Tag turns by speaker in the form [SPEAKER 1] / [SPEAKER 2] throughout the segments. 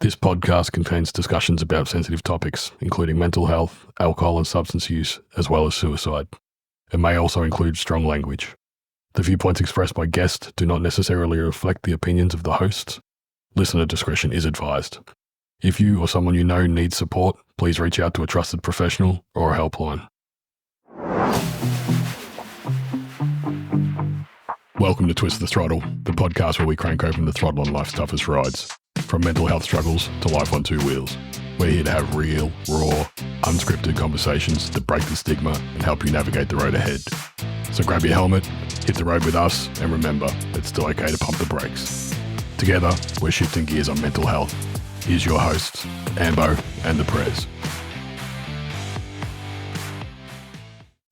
[SPEAKER 1] This podcast contains discussions about sensitive topics, including mental health, alcohol and substance use, as well as suicide. It may also include strong language. The viewpoints expressed by guests do not necessarily reflect the opinions of the hosts. Listener discretion is advised. If you or someone you know needs support, please reach out to a trusted professional or a helpline. Welcome to Twist the Throttle, the podcast where we crank open the throttle on life's toughest rides. From mental health struggles to life on two wheels. We're here to have real, raw, unscripted conversations that break the stigma and help you navigate the road ahead. So grab your helmet, hit the road with us, and remember, it's still okay to pump the brakes. Together, we're shifting gears on mental health. Here's your hosts, Ambo and the Prez.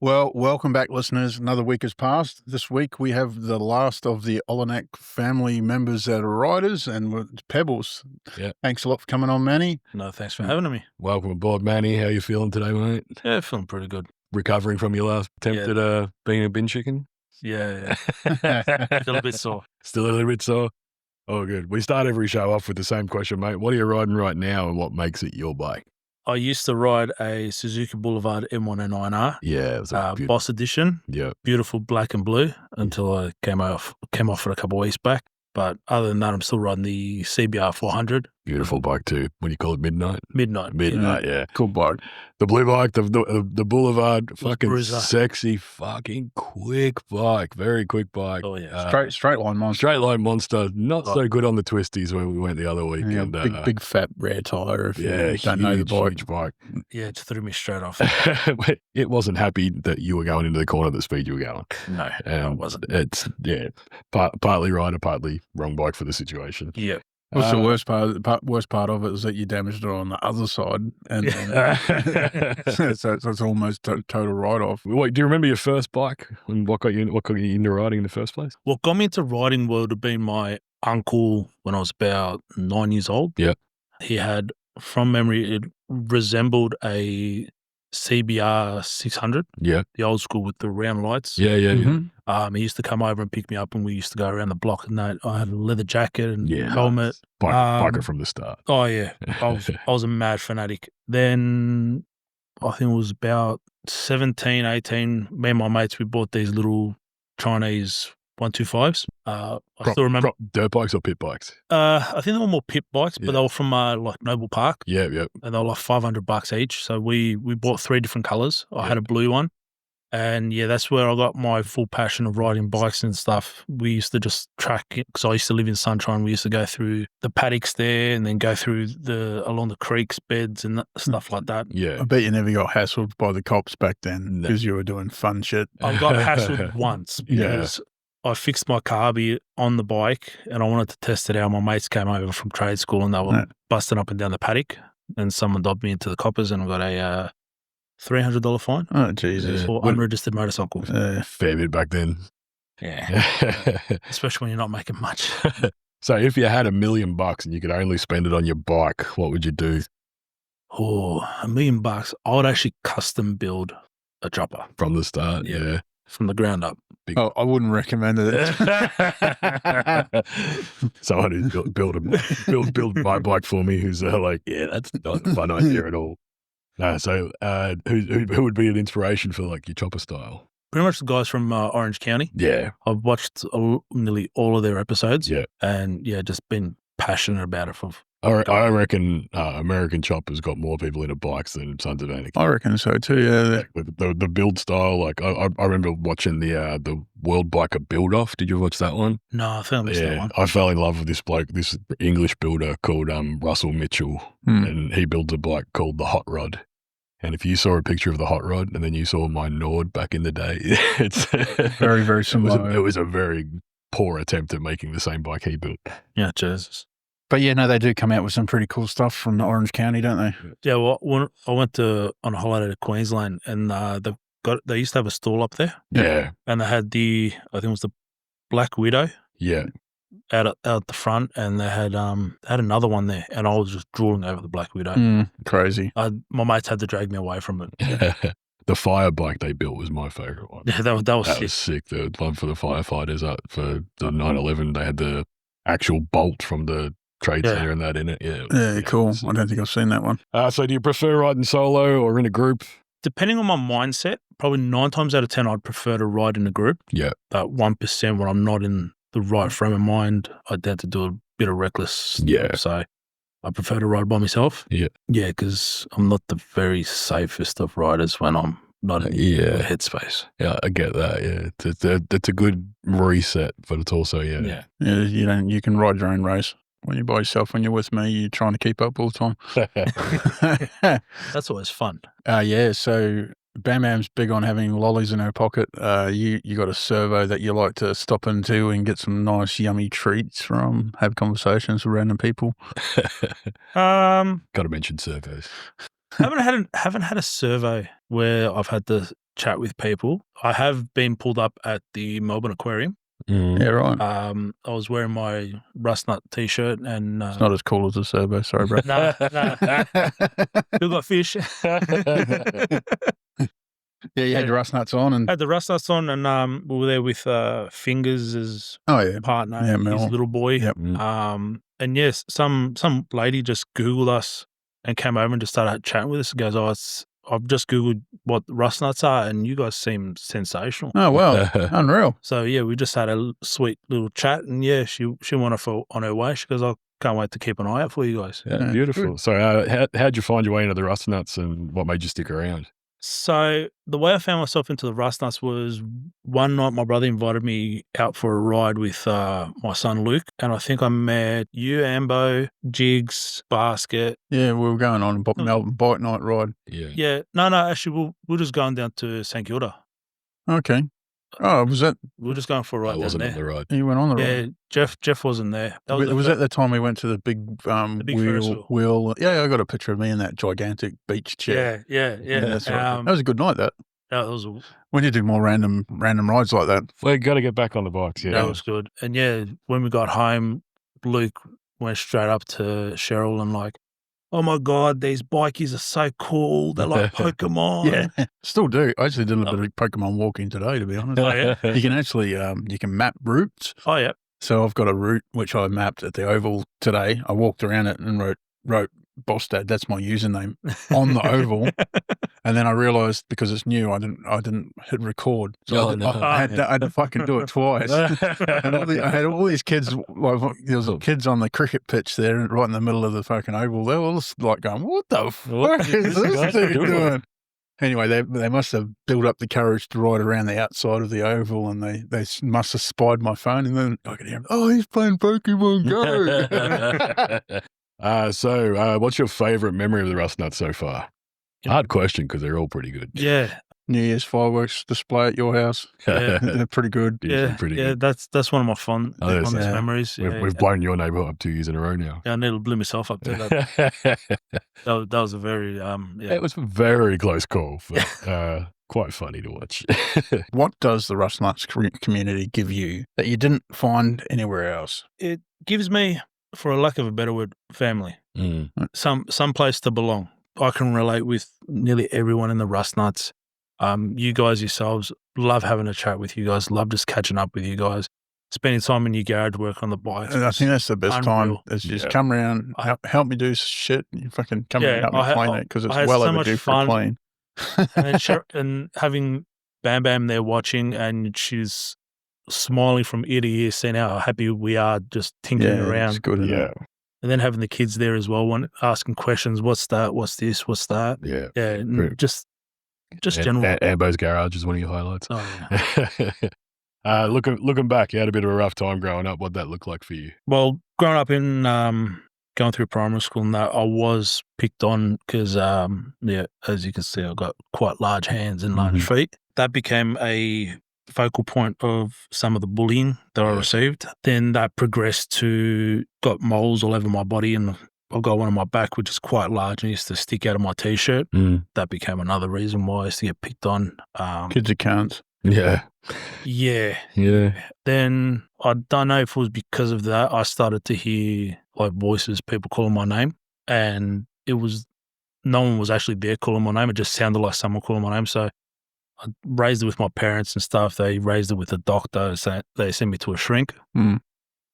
[SPEAKER 2] Well, welcome back, listeners. Another week has passed. This week we have the last of the Olenik family members that are riders, and it's Pebbles.
[SPEAKER 1] Yeah.
[SPEAKER 2] Thanks a lot for coming on, Manny.
[SPEAKER 3] No, thanks for having me.
[SPEAKER 1] Welcome aboard, Manny. How you feeling today, mate?
[SPEAKER 3] Yeah, feeling pretty good.
[SPEAKER 1] Recovering from your last attempt at being a bin chicken?
[SPEAKER 3] Yeah. Still a bit sore.
[SPEAKER 1] Still a little bit sore? Oh, good. We start every show off with the same question, mate. What are you riding right now and what makes it your bike?
[SPEAKER 3] I used to ride a Suzuki Boulevard M109R.
[SPEAKER 1] Yeah, it was a
[SPEAKER 3] Boss Edition.
[SPEAKER 1] Yeah.
[SPEAKER 3] Beautiful black and blue until I came off it a couple of weeks back. But other than that, I'm still riding the CBR 400.
[SPEAKER 1] Beautiful bike too. What do you call it? Midnight?
[SPEAKER 3] Midnight.
[SPEAKER 1] Yeah.
[SPEAKER 2] Cool bike.
[SPEAKER 1] The blue bike, the Boulevard, fucking
[SPEAKER 3] Bruiser.
[SPEAKER 1] sexy, fucking quick bike. Very quick bike.
[SPEAKER 3] Oh, yeah.
[SPEAKER 2] Straight line monster.
[SPEAKER 1] Straight line monster. Not so good on the twisties where we went the other week.
[SPEAKER 2] Yeah,
[SPEAKER 1] And,
[SPEAKER 2] big fat rear tire if
[SPEAKER 1] yeah,
[SPEAKER 2] you don't know the bike.
[SPEAKER 1] huge bike.
[SPEAKER 3] Yeah, it threw me straight off.
[SPEAKER 1] It wasn't happy that you were going into the corner at the speed you were going.
[SPEAKER 3] No, it wasn't.
[SPEAKER 1] It's, partly rider, partly wrong bike for the situation.
[SPEAKER 3] Yeah.
[SPEAKER 2] What's the worst part? The worst part of it is that you damaged it on the other side, and so it's almost total write-off.
[SPEAKER 1] Wait, do you remember your first bike and what got you into riding in the first place?
[SPEAKER 3] What got me into riding would have been my uncle when I was about 9 years old.
[SPEAKER 1] Yeah.
[SPEAKER 3] He had, from memory, it resembled a CBR 600.
[SPEAKER 1] Yeah.
[SPEAKER 3] The old school with the round lights.
[SPEAKER 1] Yeah.
[SPEAKER 2] Mm-hmm.
[SPEAKER 3] He used to come over and pick me up and we used to go around the block and that. I had a leather jacket and
[SPEAKER 1] Yeah.
[SPEAKER 3] helmet.
[SPEAKER 1] Biker from the start.
[SPEAKER 3] Oh, yeah. I was a mad fanatic. Then I think it was about 17, 18. Me and my mates, we bought these little Chinese 125s. I still remember.
[SPEAKER 1] Dirt bikes or pit bikes?
[SPEAKER 3] I think they were more pit bikes, but they were from like Noble Park.
[SPEAKER 1] Yeah.
[SPEAKER 3] And they were like $500 each. So we bought 3 different colors. I had a blue one. And yeah, that's where I got my full passion of riding bikes and stuff. We used to just track it because I used to live in Sunshine. We used to go through the paddocks there and then go through along the creeks, beds and stuff like that.
[SPEAKER 1] Yeah.
[SPEAKER 2] I bet you never got hassled by the cops back then because you were doing fun shit.
[SPEAKER 3] I got hassled once because I fixed my carby on the bike and I wanted to test it out. My mates came over from trade school and they were busting up and down the paddock and someone dobbed me into the coppers and I got a $300 fine.
[SPEAKER 2] Oh, Jesus.
[SPEAKER 3] For unregistered motorcycles.
[SPEAKER 1] Fair bit back then.
[SPEAKER 3] Yeah. Especially when you're not making much.
[SPEAKER 1] So if you had $1 million and you could only spend it on your bike, what would you do?
[SPEAKER 3] Oh, $1 million. I would actually custom build a chopper.
[SPEAKER 1] From the start, yeah.
[SPEAKER 3] From the ground up.
[SPEAKER 2] Oh, I wouldn't recommend it.
[SPEAKER 1] Someone who's build my bike for me who's that's not a fun idea at all. No, so who would be an inspiration for like your chopper style?
[SPEAKER 3] Pretty much the guys from Orange County.
[SPEAKER 1] Yeah.
[SPEAKER 3] I've watched nearly all of their episodes.
[SPEAKER 1] Yeah.
[SPEAKER 3] And just been passionate about it.
[SPEAKER 1] I reckon American Chopper's got more people into bikes than Sons of Anarchy.
[SPEAKER 2] I reckon so too, yeah.
[SPEAKER 1] With the build style, like I remember watching the World Biker Build Off. Did you watch that one?
[SPEAKER 3] No, I think I missed that one.
[SPEAKER 1] I fell in love with this bloke, this English builder called Russell Mitchell, and he builds a bike called the Hot Rod. And if you saw a picture of the Hot Rod and then you saw my Nord back in the day, it's
[SPEAKER 2] very, very similar.
[SPEAKER 1] It was a very poor attempt at making the same bike he built.
[SPEAKER 3] Yeah, Jesus.
[SPEAKER 2] But yeah, no, they do come out with some pretty cool stuff from Orange County, don't they?
[SPEAKER 3] Yeah, well, when I went on a holiday to Queensland and they used to have a stall up there.
[SPEAKER 1] Yeah.
[SPEAKER 3] And they had I think it was the Black Widow.
[SPEAKER 1] Yeah.
[SPEAKER 3] Out the front, and they had another one there, and I was just drooling over the Black Widow.
[SPEAKER 2] Crazy.
[SPEAKER 3] My mates had to drag me away from it.
[SPEAKER 1] The fire bike they built was my favourite one.
[SPEAKER 3] Yeah, that was sick.
[SPEAKER 1] Was sick. The one for the firefighters for the 9/11, they had the actual bolt from the trade
[SPEAKER 3] Yeah.
[SPEAKER 1] center and that in it. Yeah.
[SPEAKER 2] Yeah, cool.
[SPEAKER 1] it's-
[SPEAKER 2] I don't think I've seen that one.
[SPEAKER 1] So do you prefer riding solo or in a group?
[SPEAKER 3] Depending on my mindset, probably 9 times out of 10, I'd prefer to ride in a group.
[SPEAKER 1] Yeah.
[SPEAKER 3] But 1% when I'm not in the right frame of mind, I tend to do a bit of reckless stuff.
[SPEAKER 1] Yeah.
[SPEAKER 3] So I prefer to ride by myself.
[SPEAKER 1] Yeah.
[SPEAKER 3] Yeah, because I'm not the very safest of riders when I'm not in
[SPEAKER 1] Yeah.
[SPEAKER 3] the headspace.
[SPEAKER 1] Yeah, I get that. Yeah. It's a good reset, but it's also,
[SPEAKER 3] Yeah.
[SPEAKER 2] Yeah, you can ride your own race. When you're by yourself, when you're with me, you're trying to keep up all the time.
[SPEAKER 3] That's always fun.
[SPEAKER 2] Yeah, so Bam Bam's big on having lollies in her pocket. You got a servo that you like to stop into and get some nice yummy treats from, have conversations with random people.
[SPEAKER 3] Got
[SPEAKER 1] to mention servos.
[SPEAKER 3] haven't had a servo where I've had to chat with people. I have been pulled up at the Melbourne Aquarium.
[SPEAKER 2] Yeah, right.
[SPEAKER 3] I was wearing my Rustnut t-shirt and
[SPEAKER 2] It's not as cool as a servo, sorry, bro.
[SPEAKER 3] Nah. Still got fish.
[SPEAKER 2] Yeah, you had your Rustnuts on and
[SPEAKER 3] Had the Rustnuts on, and we were there with Fingers as partner,
[SPEAKER 2] Yeah,
[SPEAKER 3] and his
[SPEAKER 2] Mel.
[SPEAKER 3] little boy.
[SPEAKER 2] Yep.
[SPEAKER 3] And yes, some lady just Googled us and came over and just started chatting with us. And goes, I've just Googled what Rustnuts are, and you guys seem sensational.
[SPEAKER 2] Oh, wow. Unreal.
[SPEAKER 3] So yeah, we just had a sweet little chat, and yeah, she went off on her way. She goes, I can't wait to keep an eye out for you guys.
[SPEAKER 1] Yeah,
[SPEAKER 2] Yeah,
[SPEAKER 1] beautiful.
[SPEAKER 2] good.
[SPEAKER 1] So how'd you find your way into the Rustnuts and what made you stick around?
[SPEAKER 3] So the way I found myself into the Rustnuts was one night my brother invited me out for a ride with my son Luke, and I think I met you, Ambo, Jigs, Basket.
[SPEAKER 2] Yeah, we were going on a Melbourne bike night ride.
[SPEAKER 1] Yeah.
[SPEAKER 3] Yeah, no, actually we're just going down to St Kilda.
[SPEAKER 2] Okay. Oh, was that,
[SPEAKER 3] We're just going for a ride
[SPEAKER 1] I
[SPEAKER 3] down
[SPEAKER 1] wasn't on
[SPEAKER 3] there.
[SPEAKER 1] the ride.
[SPEAKER 2] you went on the
[SPEAKER 3] Yeah,
[SPEAKER 2] ride?
[SPEAKER 3] Jeff wasn't there.
[SPEAKER 2] Was that the time we went to the big,
[SPEAKER 3] big Ferris
[SPEAKER 2] wheel? Yeah, I got a picture of me in that gigantic beach chair.
[SPEAKER 3] Yeah.
[SPEAKER 2] That's right. That was a good night, that.
[SPEAKER 3] That was
[SPEAKER 2] We need to do more random rides like that.
[SPEAKER 1] We got to get back on the bikes. Yeah.
[SPEAKER 3] that was good. And yeah, when we got home, Luke went straight up to Cheryl and like, oh my God, these bikies are so cool. They're like Pokemon.
[SPEAKER 2] Yeah, still do. I actually did a bit of Pokemon walking today, to be honest.
[SPEAKER 3] Oh, yeah?
[SPEAKER 2] You can actually, you can map routes.
[SPEAKER 3] Oh, yeah.
[SPEAKER 2] So I've got a route which I mapped at the Oval today. I walked around it and wrote Boss Dad, that's my username, on the Oval. And then I realised because it's new, I didn't hit record. So I had to fucking do it twice. And I had all these kids, like there was kids on the cricket pitch there, right in the middle of the fucking Oval. They were all like going, "What the fuck is this dude doing?" Anyway, they must have built up the courage to ride around the outside of the Oval, and they must have spied my phone, and then I could hear him, "Oh, he's playing Pokemon Go."
[SPEAKER 1] So what's your favourite memory of the Rustnuts so far? Hard question because they're all pretty good.
[SPEAKER 3] Yeah.
[SPEAKER 2] New Year's fireworks display at your house.
[SPEAKER 3] Yeah.
[SPEAKER 2] They're pretty good.
[SPEAKER 3] Yeah.
[SPEAKER 1] Pretty
[SPEAKER 3] Yeah.
[SPEAKER 1] good.
[SPEAKER 3] That's one of my fondest memories. Yeah.
[SPEAKER 1] We've blown your neighbour up 2 years in a row now.
[SPEAKER 3] Yeah, I nearly blew myself up too. That was a very,
[SPEAKER 1] It was a very close call, but quite funny to watch.
[SPEAKER 2] What does the Rustnuts community give you that you didn't find anywhere else?
[SPEAKER 3] It gives me, for a lack of a better word, family. Some place to belong. I can relate with nearly everyone in the Rustnuts. You guys yourselves, love having a chat with you guys, love just catching up with you guys, spending time in your garage work on the bikes.
[SPEAKER 2] And I think that's the best
[SPEAKER 3] unreal.
[SPEAKER 2] time. Is just come around, help me do shit. You fucking come and help me clean it because it's
[SPEAKER 3] I had
[SPEAKER 2] well
[SPEAKER 3] so
[SPEAKER 2] overdue
[SPEAKER 3] much
[SPEAKER 2] for
[SPEAKER 3] fun.
[SPEAKER 2] clean.
[SPEAKER 3] and having Bam Bam there watching, and she's smiling from ear to ear, seeing how happy we are just tinkering around.
[SPEAKER 2] It's good.
[SPEAKER 1] Yeah.
[SPEAKER 3] And then having the kids there as well, asking questions, what's that, what's this, what's that?
[SPEAKER 1] Yeah.
[SPEAKER 3] Yeah, and just general.
[SPEAKER 1] Ambo's garage is one of your highlights.
[SPEAKER 3] Oh,
[SPEAKER 1] yeah. Looking back, you had a bit of a rough time growing up. What'd that look like for you?
[SPEAKER 3] Well, growing up in going through primary school and that, I was picked on because, as you can see, I've got quite large hands and large feet. That became a focal point of some of the bullying that I received. Then that progressed to got moles all over my body, and I've got one on my back which is quite large and used to stick out of my t-shirt. That became another reason why I used to get picked on.
[SPEAKER 2] Kids are cunts.
[SPEAKER 1] Yeah.
[SPEAKER 3] Yeah. Then I don't know if it was because of that, I started to hear like voices, people calling my name, and it was no one was actually there calling my name. It just sounded like someone calling my name. So I raised it with my parents and stuff. They raised it with a doctor. So they sent me to a shrink,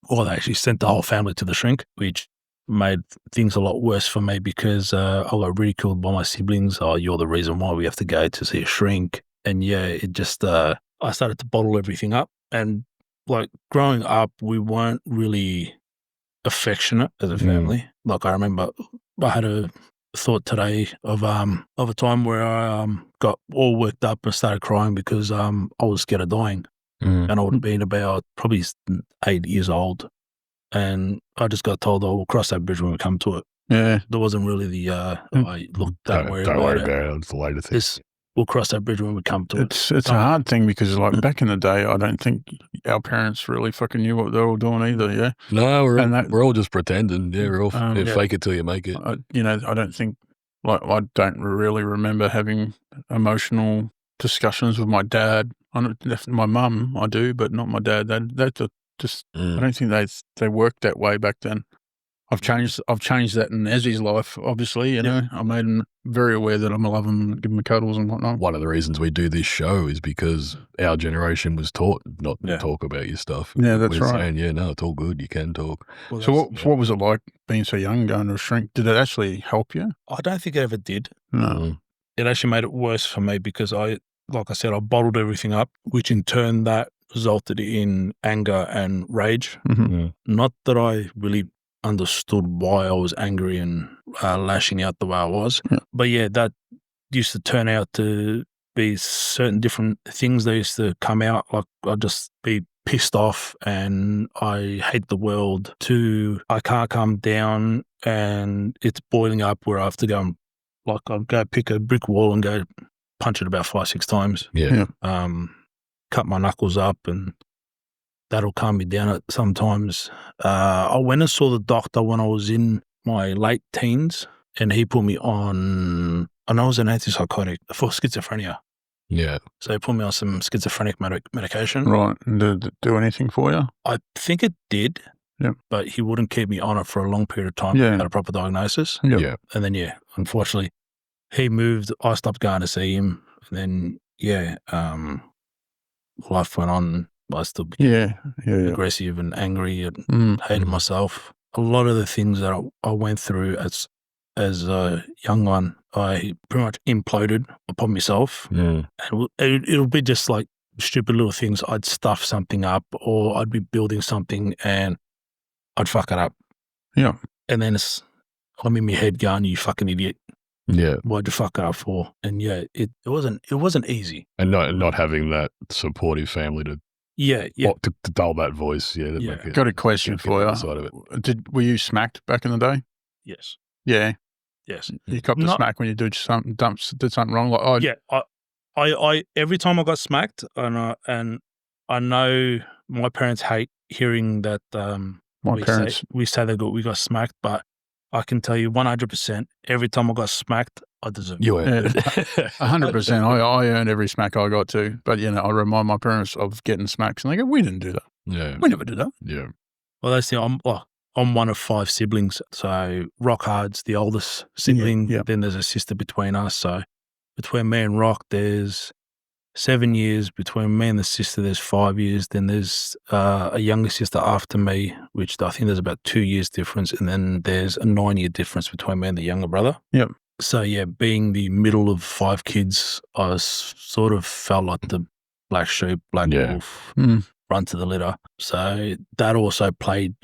[SPEAKER 3] or they actually sent the whole family to the shrink, which made things a lot worse for me because I got ridiculed by my siblings. Oh, you're the reason why we have to go to see a shrink. And yeah, it just, I started to bottle everything up. And like growing up, we weren't really affectionate as a family. Like I remember I had a thought today of a time where I got all worked up and started crying because I was scared of dying. And I would have been about probably 8 years old. And I just got told, oh, we'll cross that bridge when we come to it.
[SPEAKER 2] Yeah.
[SPEAKER 3] There wasn't really the, look, don't worry about it.
[SPEAKER 1] It's the later thing.
[SPEAKER 3] We'll cross that bridge when we come to it.
[SPEAKER 2] It's a hard thing because like back in the day, I don't think our parents really fucking knew what they were doing either. Yeah.
[SPEAKER 1] No, we're all just pretending. Yeah, we're all fake it till you make it.
[SPEAKER 2] I don't think like I don't really remember having emotional discussions with my dad. My mum, I do, but not my dad. They just I don't think they worked that way back then. I've changed that in Ezzy's life, obviously, you know. I made him very aware that I'm going to love him and give him cuddles and whatnot.
[SPEAKER 1] One of the reasons we do this show is because our generation was taught not to talk about your stuff.
[SPEAKER 2] Yeah, that's
[SPEAKER 1] We're
[SPEAKER 2] right.
[SPEAKER 1] saying, no, it's all good. You can talk.
[SPEAKER 2] Well, so what was it like being so young, going to a shrink? Did it actually help you?
[SPEAKER 3] I don't think it ever did.
[SPEAKER 2] No.
[SPEAKER 3] It actually made it worse for me because like I said, I bottled everything up, which in turn that resulted in anger and rage. Not that I really understood why I was angry and lashing out the way I was. But yeah, that used to turn out to be certain different things that used to come out. Like I'd just be pissed off and I hate the world to I can't calm down and it's boiling up where I have to go and like I'll go pick a brick wall and go punch it about 5-6 times. Cut my knuckles up and that'll calm me down at sometimes. I went and saw the doctor when I was in my late teens and he put me on, I know it was an antipsychotic for schizophrenia.
[SPEAKER 1] Yeah.
[SPEAKER 3] So he put me on some schizophrenic medication.
[SPEAKER 2] Right. And did it do anything for you?
[SPEAKER 3] I think it did.
[SPEAKER 2] Yeah.
[SPEAKER 3] But he wouldn't keep me on it for a long period of time without a proper diagnosis.
[SPEAKER 1] Yeah.
[SPEAKER 3] And then, unfortunately, he moved. I stopped going to see him. And then, life went on. I still became aggressive and angry and hated myself. A lot of the things that I went through as a young one, I pretty much imploded upon myself. And it'll be just like stupid little things. I'd stuff something up or I'd be building something and I'd fuck it up.
[SPEAKER 2] Yeah.
[SPEAKER 3] And then I'm in my head going, you fucking idiot.
[SPEAKER 1] Yeah.
[SPEAKER 3] Why'd you fuck it up for? And it wasn't easy.
[SPEAKER 1] And not having that supportive family to to dull that voice.
[SPEAKER 2] Got a question for you. Were you smacked back in the day?
[SPEAKER 3] Yes.
[SPEAKER 2] Yeah.
[SPEAKER 3] Yes.
[SPEAKER 2] You copped a smack when you did something wrong. Like
[SPEAKER 3] I every time I got smacked, and I know my parents hate hearing that. We say we got smacked, but I can tell you 100%. Every time I got smacked, I deserved it.
[SPEAKER 1] You were
[SPEAKER 2] 100%. I earned every smack I got too. But I remind my parents of getting smacks, and they go, "We didn't do that.
[SPEAKER 1] Yeah,
[SPEAKER 2] we never did that."
[SPEAKER 1] Yeah.
[SPEAKER 3] Well, that's I'm one of 5 siblings. So Rock Hard's the oldest sibling. Then there's a sister between us. So between me and Rock, there's 7 years. Between me and the sister, there's 5 years. Then there's a younger sister after me, which I think there's about 2 years difference. And then there's a 9-year difference between me and the younger brother.
[SPEAKER 2] Yep.
[SPEAKER 3] So being the middle of 5 kids, I sort of felt like the black sheep, black wolf, run to the litter. So that also played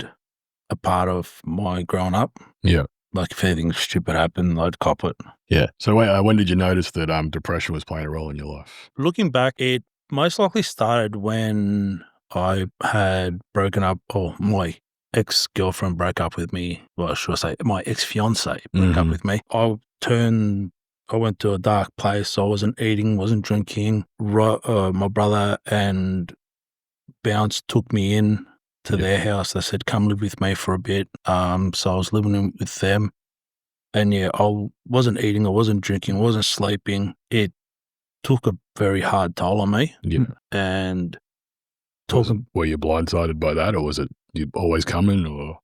[SPEAKER 3] a part of my growing up.
[SPEAKER 1] Yeah.
[SPEAKER 3] Like if anything stupid happened, I'd cop it.
[SPEAKER 1] Yeah. So when did you notice that depression was playing a role in your life?
[SPEAKER 3] Looking back, it most likely started when I had broken up, or my ex-girlfriend broke up with me. Well, should I say my ex-fiance broke up with me. I went to a dark place. I wasn't eating, wasn't drinking. My brother and Bounce took me in to their house. They said, come live with me for a bit. So I was living with them. And I wasn't eating, I wasn't drinking, I wasn't sleeping. It took a very hard toll on me.
[SPEAKER 1] Yeah.
[SPEAKER 3] And
[SPEAKER 1] were you blindsided by that, or was it you always coming, or?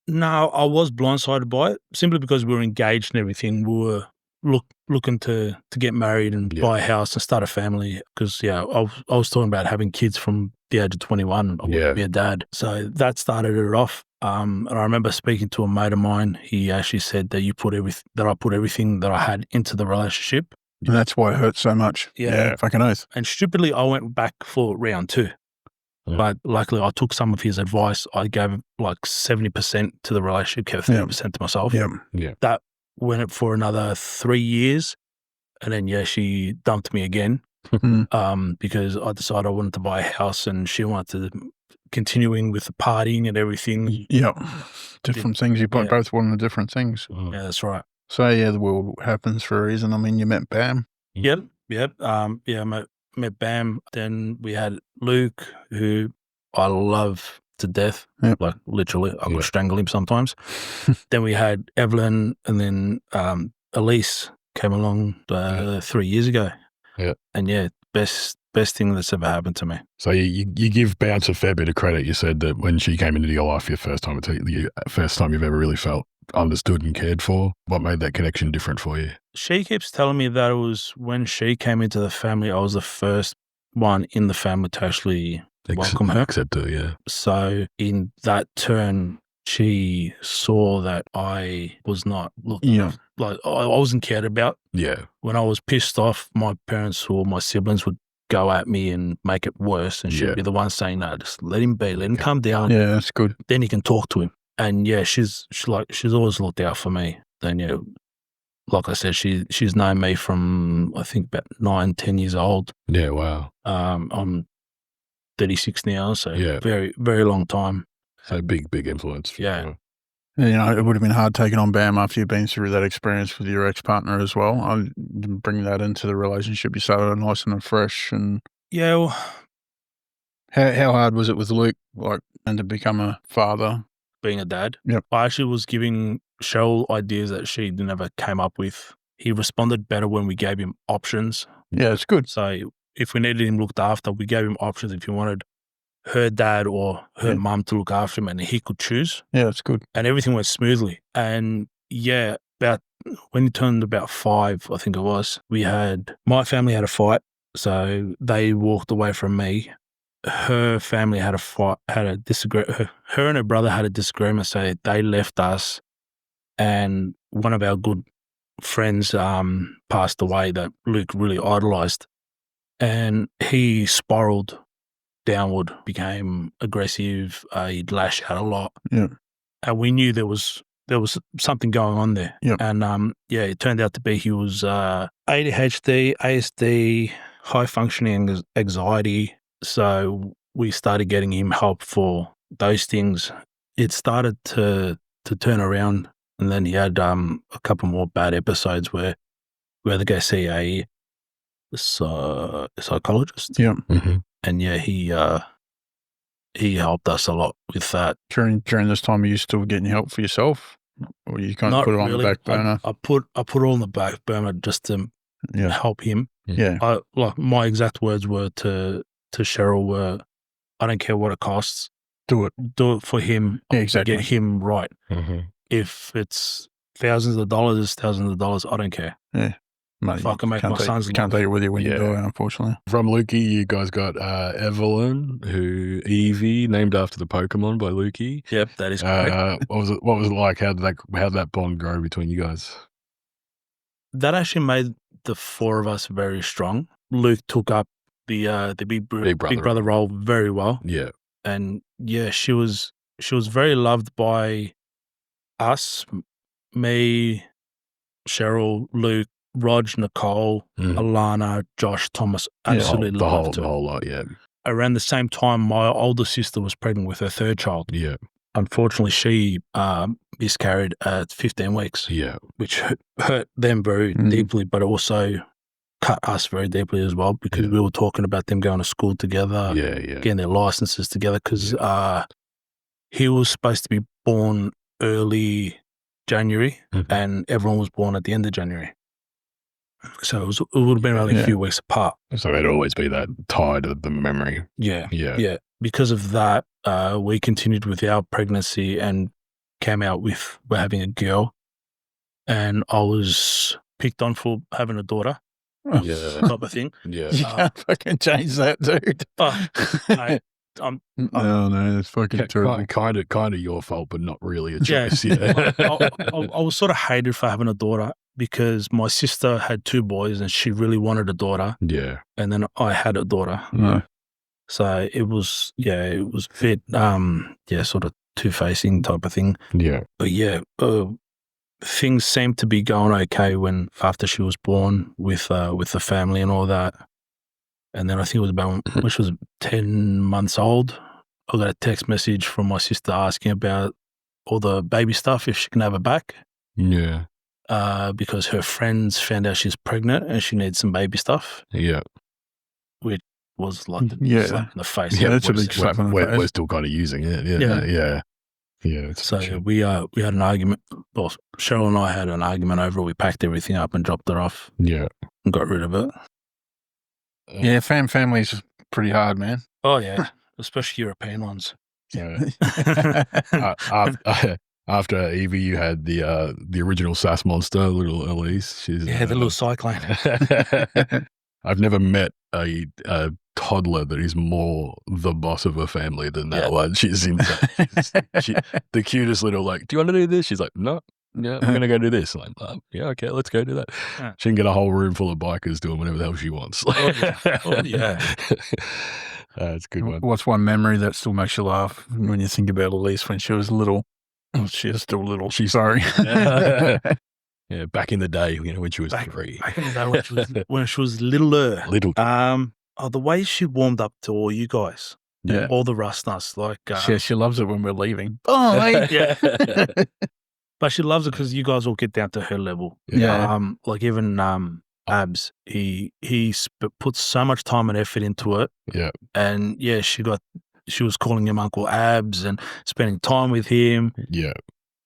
[SPEAKER 3] No, I was blindsided by it simply because we were engaged and everything. We were looking to get married and buy a house and start a family because, I was talking about having kids from the age of 21. I wanted to be a dad. So that started it off. And I remember speaking to a mate of mine. He actually said that I put everything that I had into the relationship.
[SPEAKER 2] And that's why it hurts so much.
[SPEAKER 3] Yeah.
[SPEAKER 2] Fucking oath.
[SPEAKER 3] And stupidly, I went back for round 2. But luckily, I took some of his advice. I gave like 70% to the relationship, kept 30% to myself.
[SPEAKER 2] Yeah.
[SPEAKER 3] That went for another 3 years. And then, she dumped me again because I decided I wanted to buy a house and she wanted to continuing with the partying and everything.
[SPEAKER 2] Yeah. Different things. You both wanted different things.
[SPEAKER 3] Yeah, that's right.
[SPEAKER 2] So, the world happens for a reason. I mean, you met Bam.
[SPEAKER 3] Yep. I met Bam. Then we had Luke, who I love to death.
[SPEAKER 2] Yep.
[SPEAKER 3] Like literally, I would strangle him sometimes. Then we had Evelyn, and then Elise came along 3 years ago.
[SPEAKER 2] Yeah.
[SPEAKER 3] And best thing that's ever happened to me.
[SPEAKER 1] So you give Bounce a fair bit of credit. You said that when she came into your life for your first time, it's the first time you've ever really felt understood and cared for. What made that connection different for you?
[SPEAKER 3] She keeps telling me that it was when she came into the family, I was the first one in the family to actually welcome her.
[SPEAKER 1] Accept her, yeah.
[SPEAKER 3] So in that turn, she saw that I was not looking like I wasn't cared about.
[SPEAKER 1] Yeah.
[SPEAKER 3] When I was pissed off, my parents or my siblings would go at me and make it worse, and she'd be the one saying, "No, just let him be, let him calm down.
[SPEAKER 2] Yeah, that's good.
[SPEAKER 3] Then you can talk to him." And she's always looked out for me. Then like I said, she's known me from I think about 9-10 years old.
[SPEAKER 1] Yeah, wow.
[SPEAKER 3] I'm 36 now, so very, very long time.
[SPEAKER 1] So big influence.
[SPEAKER 3] Yeah.
[SPEAKER 2] And, it would have been hard taking on Bam after you've been through that experience with your ex-partner as well. I bring that into the relationship. You started nice and fresh. And
[SPEAKER 3] well,
[SPEAKER 2] how hard was it with Luke, and to become a father?
[SPEAKER 3] Being a dad.
[SPEAKER 2] Yep.
[SPEAKER 3] I actually was giving Cheryl ideas that she never came up with. He responded better when we gave him options.
[SPEAKER 2] Yeah, it's good.
[SPEAKER 3] So if we needed him looked after, we gave him options if he wanted her dad or her mum to look after him, and he could choose.
[SPEAKER 2] Yeah, that's good.
[SPEAKER 3] And everything went smoothly. And about when he turned about 5, I think it was, my family had a fight. So they walked away from me. Her family had a disagreement. Her and her brother had a disagreement, so they left us. And one of our good friends passed away that Luke really idolized. And he spiraled downward, became aggressive. He'd lash out a lot.
[SPEAKER 2] Yeah.
[SPEAKER 3] And we knew there was something going on there.
[SPEAKER 2] Yeah.
[SPEAKER 3] And it turned out to be he was ADHD, ASD, high functioning anxiety. So we started getting him help for those things. It started to turn around, and then he had a couple more bad episodes where we had to go see a psychologist.
[SPEAKER 2] Yeah.
[SPEAKER 1] Mm-hmm.
[SPEAKER 3] And he helped us a lot with that.
[SPEAKER 2] During this time, are you still getting help for yourself, or you can't
[SPEAKER 3] Not
[SPEAKER 2] put it on
[SPEAKER 3] really.
[SPEAKER 2] the back burner?
[SPEAKER 3] I put it on the back burner just to help him.
[SPEAKER 2] Yeah.
[SPEAKER 3] My exact words were to Cheryl were, I don't care what it costs.
[SPEAKER 2] Do it
[SPEAKER 3] for him.
[SPEAKER 2] Yeah, exactly.
[SPEAKER 3] Get him right.
[SPEAKER 1] Mm-hmm.
[SPEAKER 3] If it's thousands of dollars, I don't care.
[SPEAKER 2] Yeah. Mate,
[SPEAKER 3] if I can make my son's
[SPEAKER 2] can't take it with you when you die, unfortunately.
[SPEAKER 1] From Lukey, you guys got Evelyn, Evie, named after the Pokemon by Lukey.
[SPEAKER 3] Yep, that is correct.
[SPEAKER 1] What was it like? How did that bond grow between you guys?
[SPEAKER 3] That actually made the 4 of us very strong. Luke took up the big brother role very well.
[SPEAKER 1] Yeah.
[SPEAKER 3] And she was very loved by us, me, Cheryl, Luke, Rog, Nicole, Alana, Josh, Thomas. Absolutely loved her.
[SPEAKER 1] The whole lot, yeah.
[SPEAKER 3] Around the same time, my older sister was pregnant with her 3rd child.
[SPEAKER 1] Yeah.
[SPEAKER 3] Unfortunately, she miscarried at 15 weeks.
[SPEAKER 1] Yeah.
[SPEAKER 3] Which hurt them very deeply, but also cut us very deeply as well, because we were talking about them going to school together, getting their licenses together, because he was supposed to be born early January and everyone was born at the end of January. So it would have been only a few weeks apart.
[SPEAKER 1] So there'd always be that tie to the memory.
[SPEAKER 3] Yeah. Because of that, we continued with our pregnancy and came out with we're having a girl. And I was picked on for having a daughter.
[SPEAKER 1] Yeah.
[SPEAKER 3] Type of thing.
[SPEAKER 1] Yeah.
[SPEAKER 2] You can't fucking change that, dude.
[SPEAKER 3] Mate,
[SPEAKER 2] No, it's fucking terrible.
[SPEAKER 1] Kind of your fault, but not really a
[SPEAKER 3] Yeah.
[SPEAKER 1] choice. Yeah.
[SPEAKER 3] I was sort of hated for having a daughter because my sister had 2 boys and she really wanted a daughter,
[SPEAKER 1] Yeah.
[SPEAKER 3] and then I had a daughter.
[SPEAKER 2] No.
[SPEAKER 3] So it was a bit, sort of two-facing type of thing.
[SPEAKER 1] Yeah.
[SPEAKER 3] But yeah, things seemed to be going okay after she was born with the family and all that. And then I think it was about when she was 10 months old, I got a text message from my sister asking about all the baby stuff, if she can have her back.
[SPEAKER 1] Yeah.
[SPEAKER 3] Because her friends found out she's pregnant and she needs some baby stuff.
[SPEAKER 1] Yeah.
[SPEAKER 3] Which was like the slap in the face.
[SPEAKER 2] Yeah, that's a big slap in the face.
[SPEAKER 1] We're still kind of using it. Yeah.
[SPEAKER 3] So we had an argument. Well, Cheryl and I had an argument over it. We packed everything up and dropped it off.
[SPEAKER 1] Yeah.
[SPEAKER 3] And got rid of it.
[SPEAKER 2] Yeah, family's pretty hard, man.
[SPEAKER 3] Oh yeah, especially European ones.
[SPEAKER 1] Yeah. After Evie, you had the original SAS monster, little Elise. She's
[SPEAKER 3] the little cyclone.
[SPEAKER 1] I've never met a toddler that is more the boss of her family than that one. She's insane. The cutest little, like, do you want to do this? She's like, no. Yeah, we're going to go do this. Like, yeah, okay, let's go do that. Yeah. She can get a whole room full of bikers doing whatever the hell she wants.
[SPEAKER 3] Oh, yeah.
[SPEAKER 1] That's a good one.
[SPEAKER 2] What's one memory that still makes you laugh when you think about Elise when she was little? She is still little. She's sorry.
[SPEAKER 1] Yeah, back in the day, when she was 3.
[SPEAKER 3] Back in the day when she was littler.
[SPEAKER 1] Little.
[SPEAKER 3] The way she warmed up to all you guys.
[SPEAKER 2] Yeah.
[SPEAKER 3] All the Rustnuts. Like,
[SPEAKER 2] she loves it when we're leaving. Oh,
[SPEAKER 3] yeah. But she loves it because you guys all get down to her level.
[SPEAKER 2] Yeah.
[SPEAKER 3] Like even Abs, he puts so much time and effort into it.
[SPEAKER 1] Yeah.
[SPEAKER 3] And yeah, she was calling him Uncle Abs and spending time with him.
[SPEAKER 1] Yeah.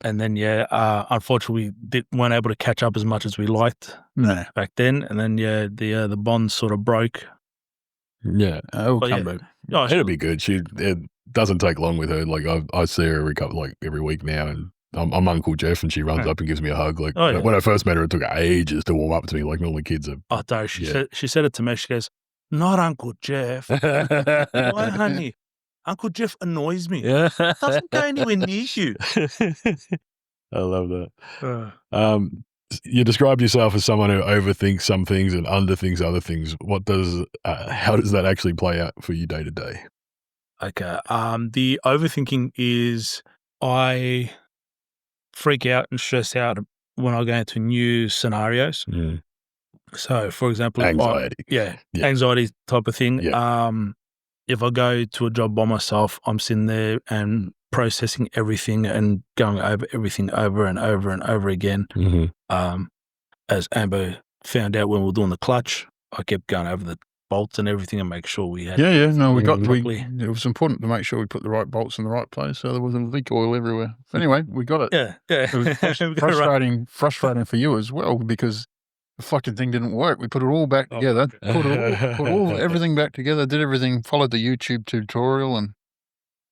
[SPEAKER 3] And then unfortunately we weren't able to catch up as much as we liked back then. And then the bond sort of broke.
[SPEAKER 1] Yeah. It'll be good. It doesn't take long with her. Like I see her every week now, and I'm Uncle Jeff, and she runs up and gives me a hug. Like when I first met her, it took ages to warm up to me. Like normally kids are.
[SPEAKER 3] Oh, no, she said it to me. She goes, "Not Uncle Jeff. Why, honey? Uncle Jeff annoys me. Doesn't go anywhere near you."
[SPEAKER 1] I love that. You described yourself as someone who overthinks some things and underthinks other things. How does that actually play out for you day to day?
[SPEAKER 3] Okay. The overthinking is I freak out and stress out when I go into new scenarios.
[SPEAKER 1] Mm.
[SPEAKER 3] So, for example,
[SPEAKER 1] anxiety.
[SPEAKER 3] Anxiety type of thing.
[SPEAKER 1] Yeah.
[SPEAKER 3] If I go to a job by myself, I'm sitting there and processing everything and going over everything over and over and over again.
[SPEAKER 1] Mm-hmm.
[SPEAKER 3] As Amber found out when we were doing the clutch, I kept going over the bolts and everything and make sure we had.
[SPEAKER 2] No, it was important to make sure we put the right bolts in the right place, so there wasn't leak oil everywhere. Anyway, we got it.
[SPEAKER 3] Yeah.
[SPEAKER 2] It was frustrating for you as well because the fucking thing didn't work. We put it all back together, put everything back together, did everything, followed the YouTube tutorial, and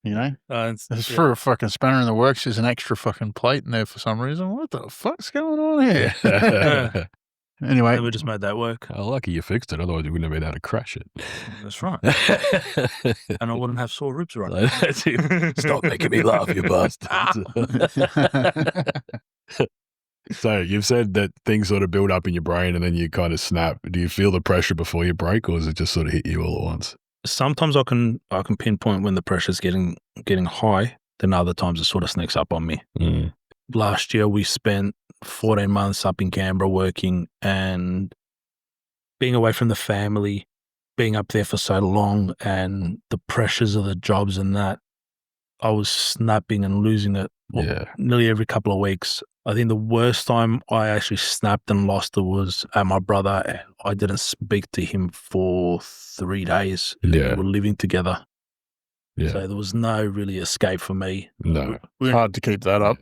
[SPEAKER 2] it's for a fucking spanner in the works. There's an extra fucking plate in there for some reason. What the fuck's going on here? Anyway,
[SPEAKER 3] we just made that work.
[SPEAKER 1] Lucky you fixed it. Otherwise, you wouldn't have been able to crash it.
[SPEAKER 3] That's right. And I wouldn't have sore ribs right now.
[SPEAKER 1] Stop making me laugh, you bastard. So you've said that things sort of build up in your brain and then you kind of snap. Do you feel the pressure before you break, or does it just sort of hit you all at once?
[SPEAKER 3] Sometimes I can pinpoint when the pressure's getting high. Then other times it sort of sneaks up on me.
[SPEAKER 1] Mm.
[SPEAKER 3] Last year we spent 14 months up in Canberra working and being away from the family, being up there for so long, and the pressures of the jobs and that. I was snapping and losing it nearly every couple of weeks. I think the worst time I actually snapped and lost it was at my brother. I didn't speak to him for 3 days.
[SPEAKER 1] Yeah.
[SPEAKER 3] We were living together.
[SPEAKER 1] Yeah.
[SPEAKER 3] So there was no really escape for me.
[SPEAKER 1] No.
[SPEAKER 2] It's hard to keep that up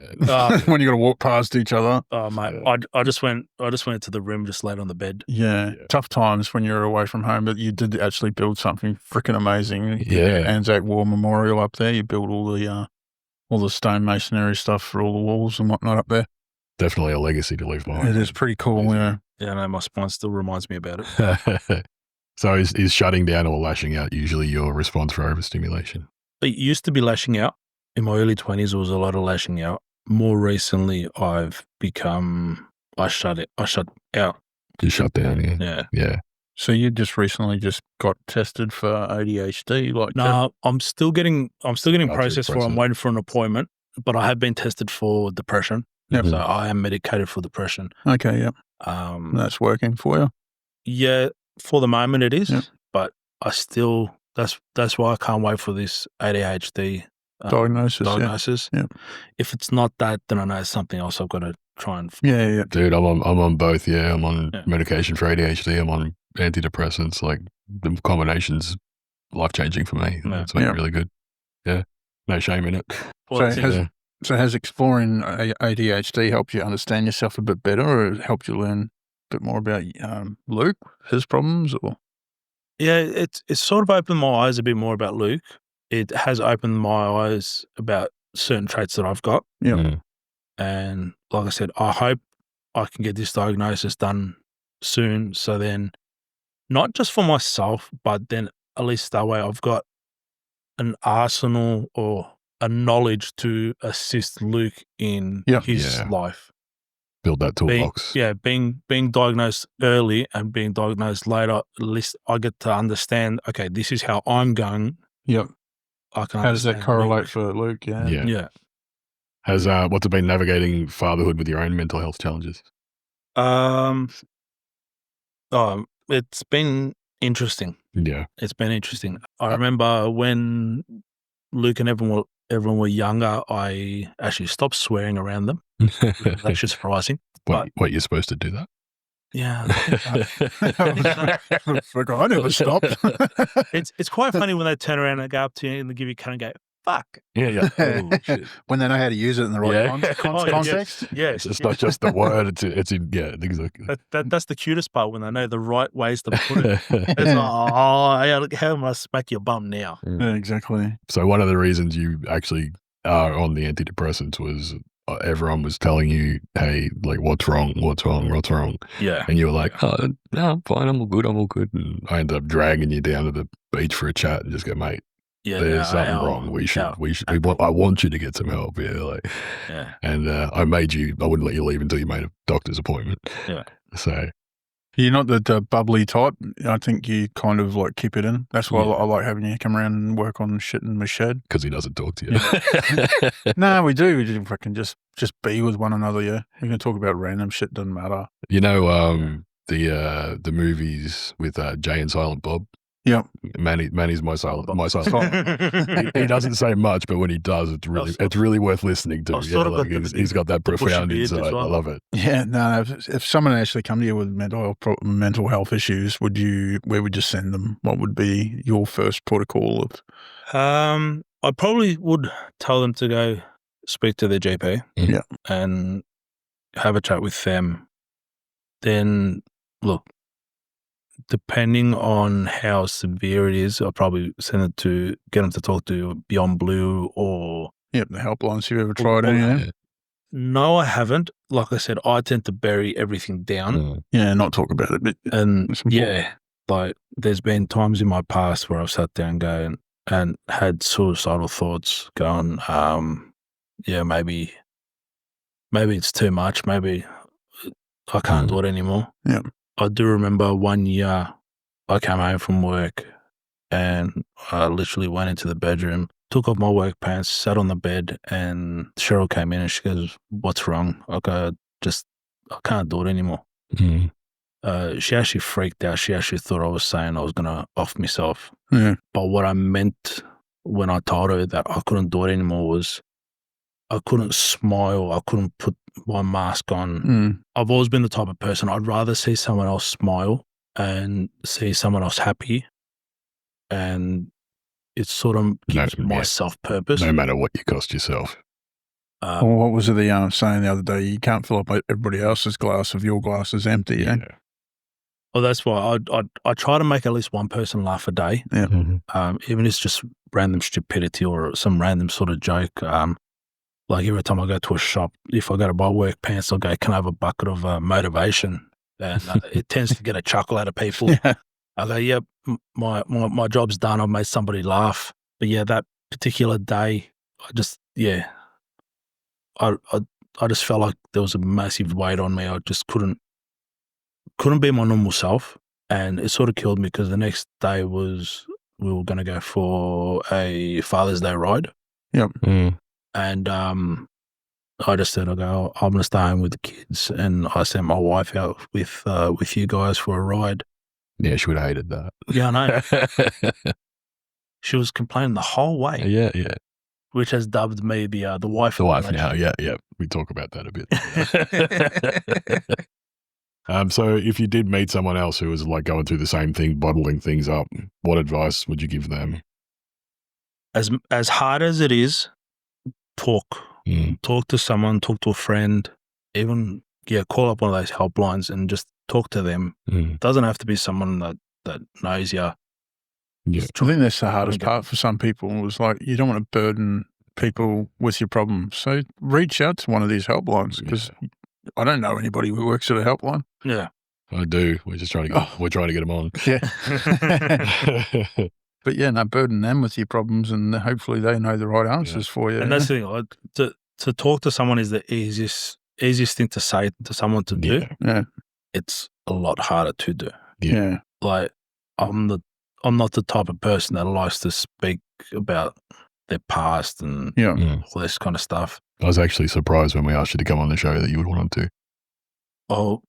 [SPEAKER 2] when you got to walk past each other.
[SPEAKER 3] Oh, mate. I just went to the room, just laid on the bed.
[SPEAKER 2] Yeah. Tough times when you're away from home, but you did actually build something freaking amazing.
[SPEAKER 1] Yeah.
[SPEAKER 2] Anzac War Memorial up there. You built all the stone masonry stuff for all the walls and whatnot up there.
[SPEAKER 1] Definitely a legacy to leave behind.
[SPEAKER 2] It is pretty cool. Yeah.
[SPEAKER 3] Yeah, no, my spine still reminds me about it.
[SPEAKER 1] So is shutting down or lashing out usually your response for overstimulation?
[SPEAKER 3] It used to be lashing out. In my early 20s, there was a lot of lashing out. More recently, I shut out.
[SPEAKER 1] You shut down, yeah.
[SPEAKER 3] Yeah.
[SPEAKER 1] Yeah.
[SPEAKER 2] So you just recently just got tested for ADHD?
[SPEAKER 3] No, I'm still getting
[SPEAKER 1] Gotcha,
[SPEAKER 3] processed for. I'm waiting for an appointment, but I have been tested for depression.
[SPEAKER 2] Yep.
[SPEAKER 3] So I am medicated for depression.
[SPEAKER 2] Okay, yep. That's working for you?
[SPEAKER 3] Yeah, for the moment it is,
[SPEAKER 2] Yep.
[SPEAKER 3] but I still, that's why I can't wait for this ADHD
[SPEAKER 2] diagnosis. Yeah.
[SPEAKER 3] If it's not that, then I know it's something else I've got to try and.
[SPEAKER 2] Yeah.
[SPEAKER 1] Dude, I'm on both. Yeah, I'm on medication for ADHD. I'm on antidepressants. Like the combination's life changing for me.
[SPEAKER 3] Yeah.
[SPEAKER 1] It's been really good. Yeah, no shame in it.
[SPEAKER 2] So has exploring ADHD helped you understand yourself a bit better, or helped you learn a bit more about Luke, his problems, or?
[SPEAKER 3] Yeah, it's sort of opened my eyes a bit more about Luke. It has opened my eyes about certain traits that I've got.
[SPEAKER 2] Yeah.
[SPEAKER 1] Mm.
[SPEAKER 3] And like I said, I hope I can get this diagnosis done soon. So then, not just for myself, but then at least that way I've got an arsenal or a knowledge to assist Luke in his life.
[SPEAKER 1] Build that toolbox.
[SPEAKER 3] Being diagnosed early and being diagnosed later, at least I get to understand, okay, this is how I'm going.
[SPEAKER 2] Yep.
[SPEAKER 3] I can
[SPEAKER 2] How does that correlate
[SPEAKER 3] Luke.
[SPEAKER 2] for Luke?
[SPEAKER 3] Yeah.
[SPEAKER 1] Has what's it been navigating fatherhood with your own mental health challenges?
[SPEAKER 3] It's been interesting.
[SPEAKER 1] Yeah.
[SPEAKER 3] It's been interesting. I remember when Luke and everyone were younger, I actually stopped swearing around them. That's actually surprising.
[SPEAKER 1] What, you're supposed to do that?
[SPEAKER 3] Yeah.
[SPEAKER 2] I never stopped.
[SPEAKER 3] It's quite funny when they turn around and go up to you and they give you a cut and go, fuck.
[SPEAKER 1] Yeah. Oh, shit.
[SPEAKER 2] When they know how to use it in the right context.
[SPEAKER 3] Yes.
[SPEAKER 1] It's not just the word. It's exactly.
[SPEAKER 3] That's the cutest part, when they know the right ways to put it. It's like, how am I smack your bum now?
[SPEAKER 2] Yeah, exactly.
[SPEAKER 1] So one of the reasons you actually are on the antidepressants was everyone was telling you, hey, like, what's wrong?
[SPEAKER 3] Yeah.
[SPEAKER 1] And you were like, oh, no, I'm fine. I'm all good. And I ended up dragging you down to the beach for a chat and just go, mate, there's something wrong. I want you to get some help. Yeah. And I wouldn't let you leave until you made a doctor's appointment.
[SPEAKER 3] Yeah.
[SPEAKER 2] So you're not the bubbly type. I think you kind of like keep it in. That's why I like having you come around and work on shit in my shed.
[SPEAKER 1] Because he doesn't talk to you.
[SPEAKER 2] No, we do. We do fucking just be with one another. Yeah, we can talk about random shit. Doesn't matter.
[SPEAKER 1] You know, the movies with Jay and Silent Bob.
[SPEAKER 2] Yeah,
[SPEAKER 1] Manny's my silent. He doesn't say much, but when he does, it's really worth listening to. He's got that profound insight. I love it.
[SPEAKER 2] Yeah, no. If someone actually come to you with mental health issues, where would you send them? What would be your first protocol of?
[SPEAKER 3] I probably would tell them to go speak to their GP.
[SPEAKER 2] Yeah,
[SPEAKER 3] and have a chat with them. Then look. Depending on how severe it is, I'll probably get them to talk to Beyond Blue or...
[SPEAKER 2] Yep, the helplines. Have you ever tried any?
[SPEAKER 3] No, I haven't. Like I said, I tend to bury everything down.
[SPEAKER 2] Yeah, not talk about it. But
[SPEAKER 3] like there's been times in my past where I've sat down and had suicidal thoughts going, maybe it's too much. Maybe I can't do it anymore.
[SPEAKER 2] Yeah.
[SPEAKER 3] I do remember one year I came home from work and I literally went into the bedroom, took off my work pants, sat on the bed, and Cheryl came in and she goes, "What's wrong?" I go, I can't do it anymore.
[SPEAKER 1] Mm-hmm.
[SPEAKER 3] She actually freaked out. She actually thought I was saying I was going to off myself.
[SPEAKER 2] Yeah.
[SPEAKER 3] But what I meant when I told her that I couldn't do it anymore was I couldn't smile. I couldn't put my mask on. I've always been the type of person, I'd rather see someone else smile and see someone else happy. And it sort of gives myself purpose.
[SPEAKER 1] No matter what you cost yourself.
[SPEAKER 2] What was it the saying the other day? You can't fill up everybody else's glass if your glass is empty. Yeah.
[SPEAKER 3] Well, that's why I try to make at least one person laugh a day.
[SPEAKER 2] Yeah.
[SPEAKER 3] Even if it's just random stupidity or some random sort of joke. Like every time I go to a shop, if I go to buy work pants, I'll go, "Can I have a bucket of motivation?" And it tends to get a chuckle out of people. I go, yep, my job's done. I've made somebody laugh. But yeah, that particular day, I just felt like there was a massive weight on me. I just couldn't be my normal self, and it sort of killed me because the next day we were going to go for a Father's Day ride.
[SPEAKER 2] Yep.
[SPEAKER 3] And I just said, I'm going to stay home with the kids, and I sent my wife out with you guys for a ride.
[SPEAKER 1] Yeah, she would have hated that.
[SPEAKER 3] Yeah, I know. She was complaining the whole way.
[SPEAKER 1] Yeah.
[SPEAKER 3] Which has dubbed me the wife.
[SPEAKER 1] The wife now, yeah. We talk about that a bit. So if you did meet someone else who was like going through the same thing, bottling things up, what advice would you give them?
[SPEAKER 3] As hard as it is, talk to someone, talk to a friend, even call up one of those helplines and just talk to them. It doesn't have to be someone that knows you.
[SPEAKER 1] Yeah.
[SPEAKER 2] I think that's the hardest part for some people. Was like, you don't want to burden people with your problems. So reach out to one of these helplines, because I don't know anybody who works at a helpline.
[SPEAKER 3] Yeah.
[SPEAKER 1] I do. We're just trying to get them on.
[SPEAKER 2] Yeah. But yeah, no, burden them with your problems, and hopefully they know the right answers for you.
[SPEAKER 3] And that's the thing. To talk to someone is the easiest thing to say to someone to do.
[SPEAKER 2] Yeah.
[SPEAKER 3] It's a lot harder to do.
[SPEAKER 2] Yeah.
[SPEAKER 3] Like I'm not the type of person that likes to speak about their past and all this kind of stuff.
[SPEAKER 1] I was actually surprised when we asked you to come on the show that you would want to.
[SPEAKER 3] Oh,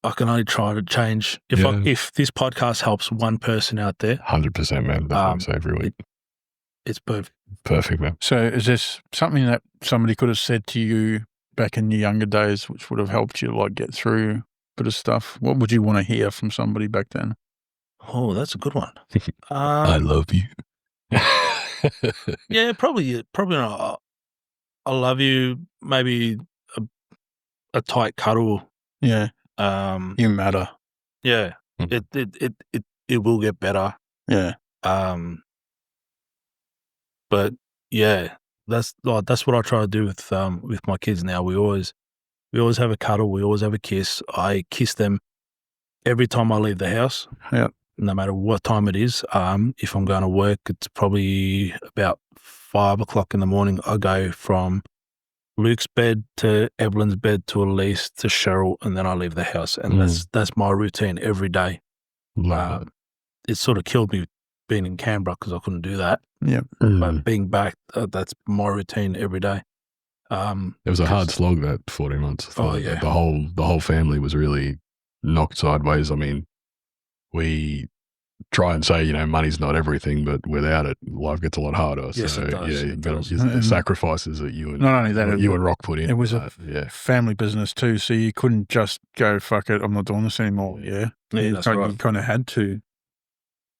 [SPEAKER 3] I can only try to change. If this podcast helps one person out there,
[SPEAKER 1] 100%, man. That's what I say every week.
[SPEAKER 3] It's perfect.
[SPEAKER 1] Perfect, man.
[SPEAKER 2] So is this something that somebody could have said to you back in your younger days, which would have helped you like get through a bit of stuff? What would you want to hear from somebody back then?
[SPEAKER 3] Oh, that's a good one.
[SPEAKER 1] I love you.
[SPEAKER 3] Yeah, probably not. I love you. Maybe a tight cuddle.
[SPEAKER 2] Yeah. You matter.
[SPEAKER 3] Yeah. It will get better.
[SPEAKER 2] Yeah.
[SPEAKER 3] But yeah, that's what I try to do with my kids now. We always have a cuddle. We always have a kiss. I kiss them every time I leave the house.
[SPEAKER 2] Yeah.
[SPEAKER 3] No matter what time it is. If I'm going to work, it's probably about 5 o'clock in the morning. I go from Luke's bed to Evelyn's bed to Elise to Cheryl, and then I leave the house. And that's my routine every day. It sort of killed me being in Canberra because I couldn't do that.
[SPEAKER 2] Yeah.
[SPEAKER 3] But being back, that's my routine every day.
[SPEAKER 1] It was a hard slog, that 14 months.
[SPEAKER 3] Yeah.
[SPEAKER 1] The whole family was really knocked sideways. I mean, we try and say, money's not everything, but without it, life gets a lot harder.
[SPEAKER 3] Yes,
[SPEAKER 1] so
[SPEAKER 3] it does.
[SPEAKER 1] the sacrifices that you and
[SPEAKER 2] not only that,
[SPEAKER 1] you and Rock put in.
[SPEAKER 2] It was a family business too, so you couldn't just go, fuck it, I'm not doing this anymore. Yeah,
[SPEAKER 3] that's right.
[SPEAKER 2] You kind of had to.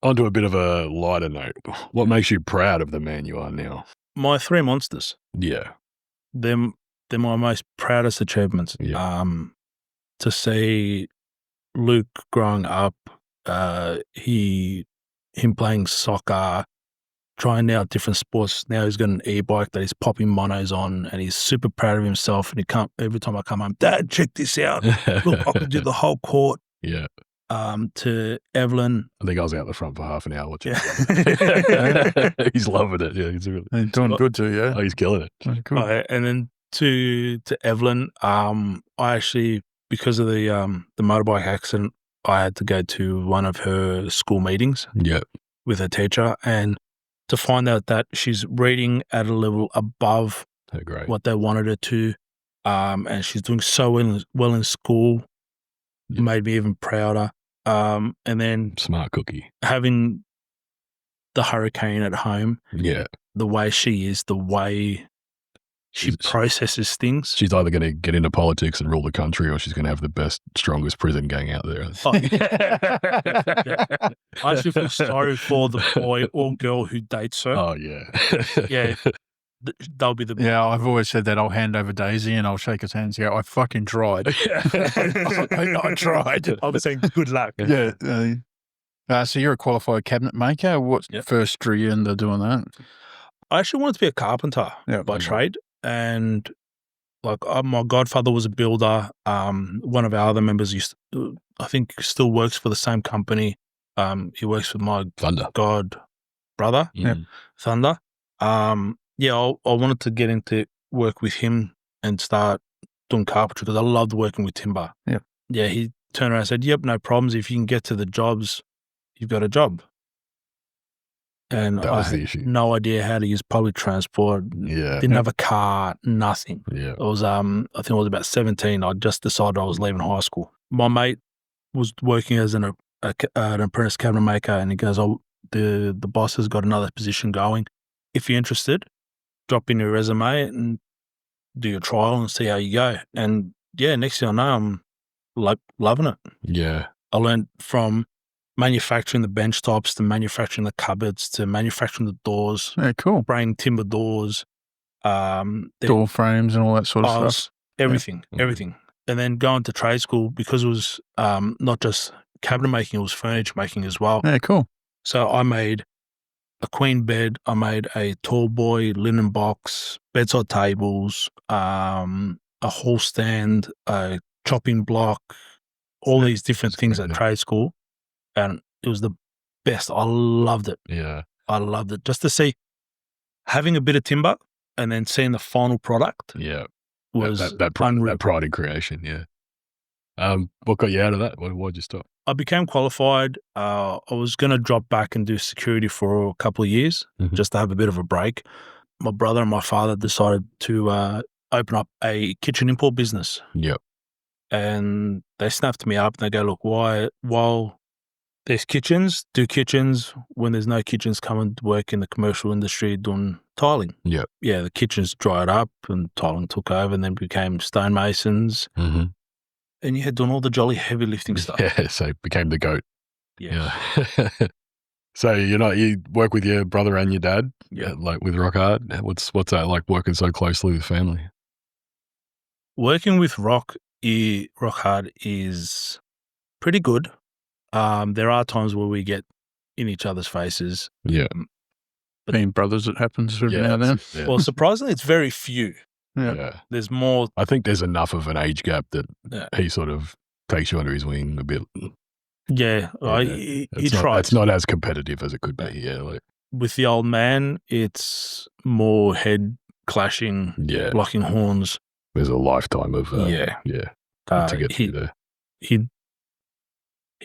[SPEAKER 1] On to a bit of a lighter note. What makes you proud of the man you are now?
[SPEAKER 3] My 3 monsters.
[SPEAKER 1] Yeah.
[SPEAKER 3] They're my most proudest achievements.
[SPEAKER 1] Yeah.
[SPEAKER 3] To see Luke growing up, him playing soccer, trying out different sports. Now he's got an e-bike that he's popping monos on, and he's super proud of himself. And every time I come home, Dad, check this out. Look, I could do the whole court.
[SPEAKER 1] Yeah.
[SPEAKER 3] To Evelyn.
[SPEAKER 1] I think I was out the front for half an hour watching.
[SPEAKER 3] Yeah.
[SPEAKER 1] He's loving it. Yeah, he's really
[SPEAKER 2] doing good too. Yeah,
[SPEAKER 1] he's killing it.
[SPEAKER 2] Oh, cool.
[SPEAKER 3] And then to Evelyn, I actually, because of the motorbike accident, I had to go to one of her school meetings.
[SPEAKER 1] Yeah.
[SPEAKER 3] With her teacher, and to find out that she's reading at a level above what they wanted her to, and she's doing so well in school, made me even prouder. And then
[SPEAKER 1] smart cookie,
[SPEAKER 3] having the hurricane at home.
[SPEAKER 1] Yeah.
[SPEAKER 3] The way she is, the way she processes things.
[SPEAKER 1] She's either going to get into politics and rule the country, or she's going to have the best, strongest prison gang out there.
[SPEAKER 3] I actually feel sorry for the boy or girl who dates her.
[SPEAKER 1] Oh, yeah.
[SPEAKER 3] Yeah. They'll be the...
[SPEAKER 2] Yeah, I've always said that. I'll hand over Daisy and I'll shake his hands and go, I fucking tried. I tried.
[SPEAKER 3] I'm saying good luck.
[SPEAKER 2] Yeah. So you're a qualified cabinet maker. What first drew you into doing that?
[SPEAKER 3] I actually wanted to be a carpenter by trade. And like my godfather was a builder. One of our other members I think still works for the same company. He works with my
[SPEAKER 1] Thunder.
[SPEAKER 3] god brother, Thunder. I wanted to get into work with him and start doing carpentry because I loved working with timber.
[SPEAKER 2] Yeah.
[SPEAKER 3] Yeah, he turned around and said, yep, no problems. If you can get to the jobs, you've got a job. And
[SPEAKER 1] That
[SPEAKER 3] I
[SPEAKER 1] was the
[SPEAKER 3] had
[SPEAKER 1] issue.
[SPEAKER 3] no idea how to use public transport.
[SPEAKER 1] Yeah.
[SPEAKER 3] Didn't have a car, nothing.
[SPEAKER 1] Yeah.
[SPEAKER 3] It was, I think I was about 17. I just decided I was leaving high school. My mate was working as an apprentice cabinet maker, and he goes, "Oh, the boss has got another position going. If you're interested, drop in your resume and do your trial and see how you go." And yeah, next thing I know, I'm loving it.
[SPEAKER 1] Yeah.
[SPEAKER 3] I learned from manufacturing the bench tops to manufacturing the cupboards to manufacturing the doors,
[SPEAKER 2] Yeah, cool.
[SPEAKER 3] spraying timber doors,
[SPEAKER 2] Door frames and all that sort of
[SPEAKER 3] tiles,
[SPEAKER 2] stuff.
[SPEAKER 3] everything.
[SPEAKER 1] Mhm.
[SPEAKER 3] And then going to trade school because it was not just cabinet making, it was furniture making as well.
[SPEAKER 2] Yeah, cool.
[SPEAKER 3] So I made a queen bed, I made a tall boy linen box, bedside tables, a hall stand, a chopping block, all these different things at trade school. And it was the best. I loved it.
[SPEAKER 1] Yeah.
[SPEAKER 3] I loved it. Just to see, having a bit of timber and then seeing the final product
[SPEAKER 1] Yeah.
[SPEAKER 3] was
[SPEAKER 1] that pride in creation. Yeah. What got you out of that? Why'd you stop?
[SPEAKER 3] I became qualified. I was going to drop back and do security for a couple of years just to have a bit of a break. My brother and my father decided to open up a kitchen import business.
[SPEAKER 1] Yep.
[SPEAKER 3] And they snapped me up and they go, look, while there's kitchens, do kitchens. When there's no kitchens, come and work in the commercial industry doing tiling.
[SPEAKER 1] Yep.
[SPEAKER 3] Yeah, the kitchens dried up and tiling took over and then became stonemasons.
[SPEAKER 1] Mm-hmm.
[SPEAKER 3] And you had done all the jolly heavy lifting stuff.
[SPEAKER 1] Yeah, so became the goat.
[SPEAKER 3] Yeah.
[SPEAKER 1] So you work with your brother and your dad,
[SPEAKER 3] Yeah.
[SPEAKER 1] like with Rock Hard. What's that like working so closely with family?
[SPEAKER 3] Working with Rock Hard is pretty good. There are times where we get in each other's faces.
[SPEAKER 1] Yeah.
[SPEAKER 2] Being brothers, it happens every now and then.
[SPEAKER 1] Yeah.
[SPEAKER 3] Well, surprisingly, it's very few.
[SPEAKER 1] Yeah.
[SPEAKER 3] There's more.
[SPEAKER 1] I think there's enough of an age gap that he sort of takes you under his wing a bit.
[SPEAKER 3] Yeah. He tries.
[SPEAKER 1] It's not as competitive as it could be. Yeah. Like,
[SPEAKER 3] with the old man, it's more head clashing, blocking horns.
[SPEAKER 1] There's a lifetime of to get through there.
[SPEAKER 3] He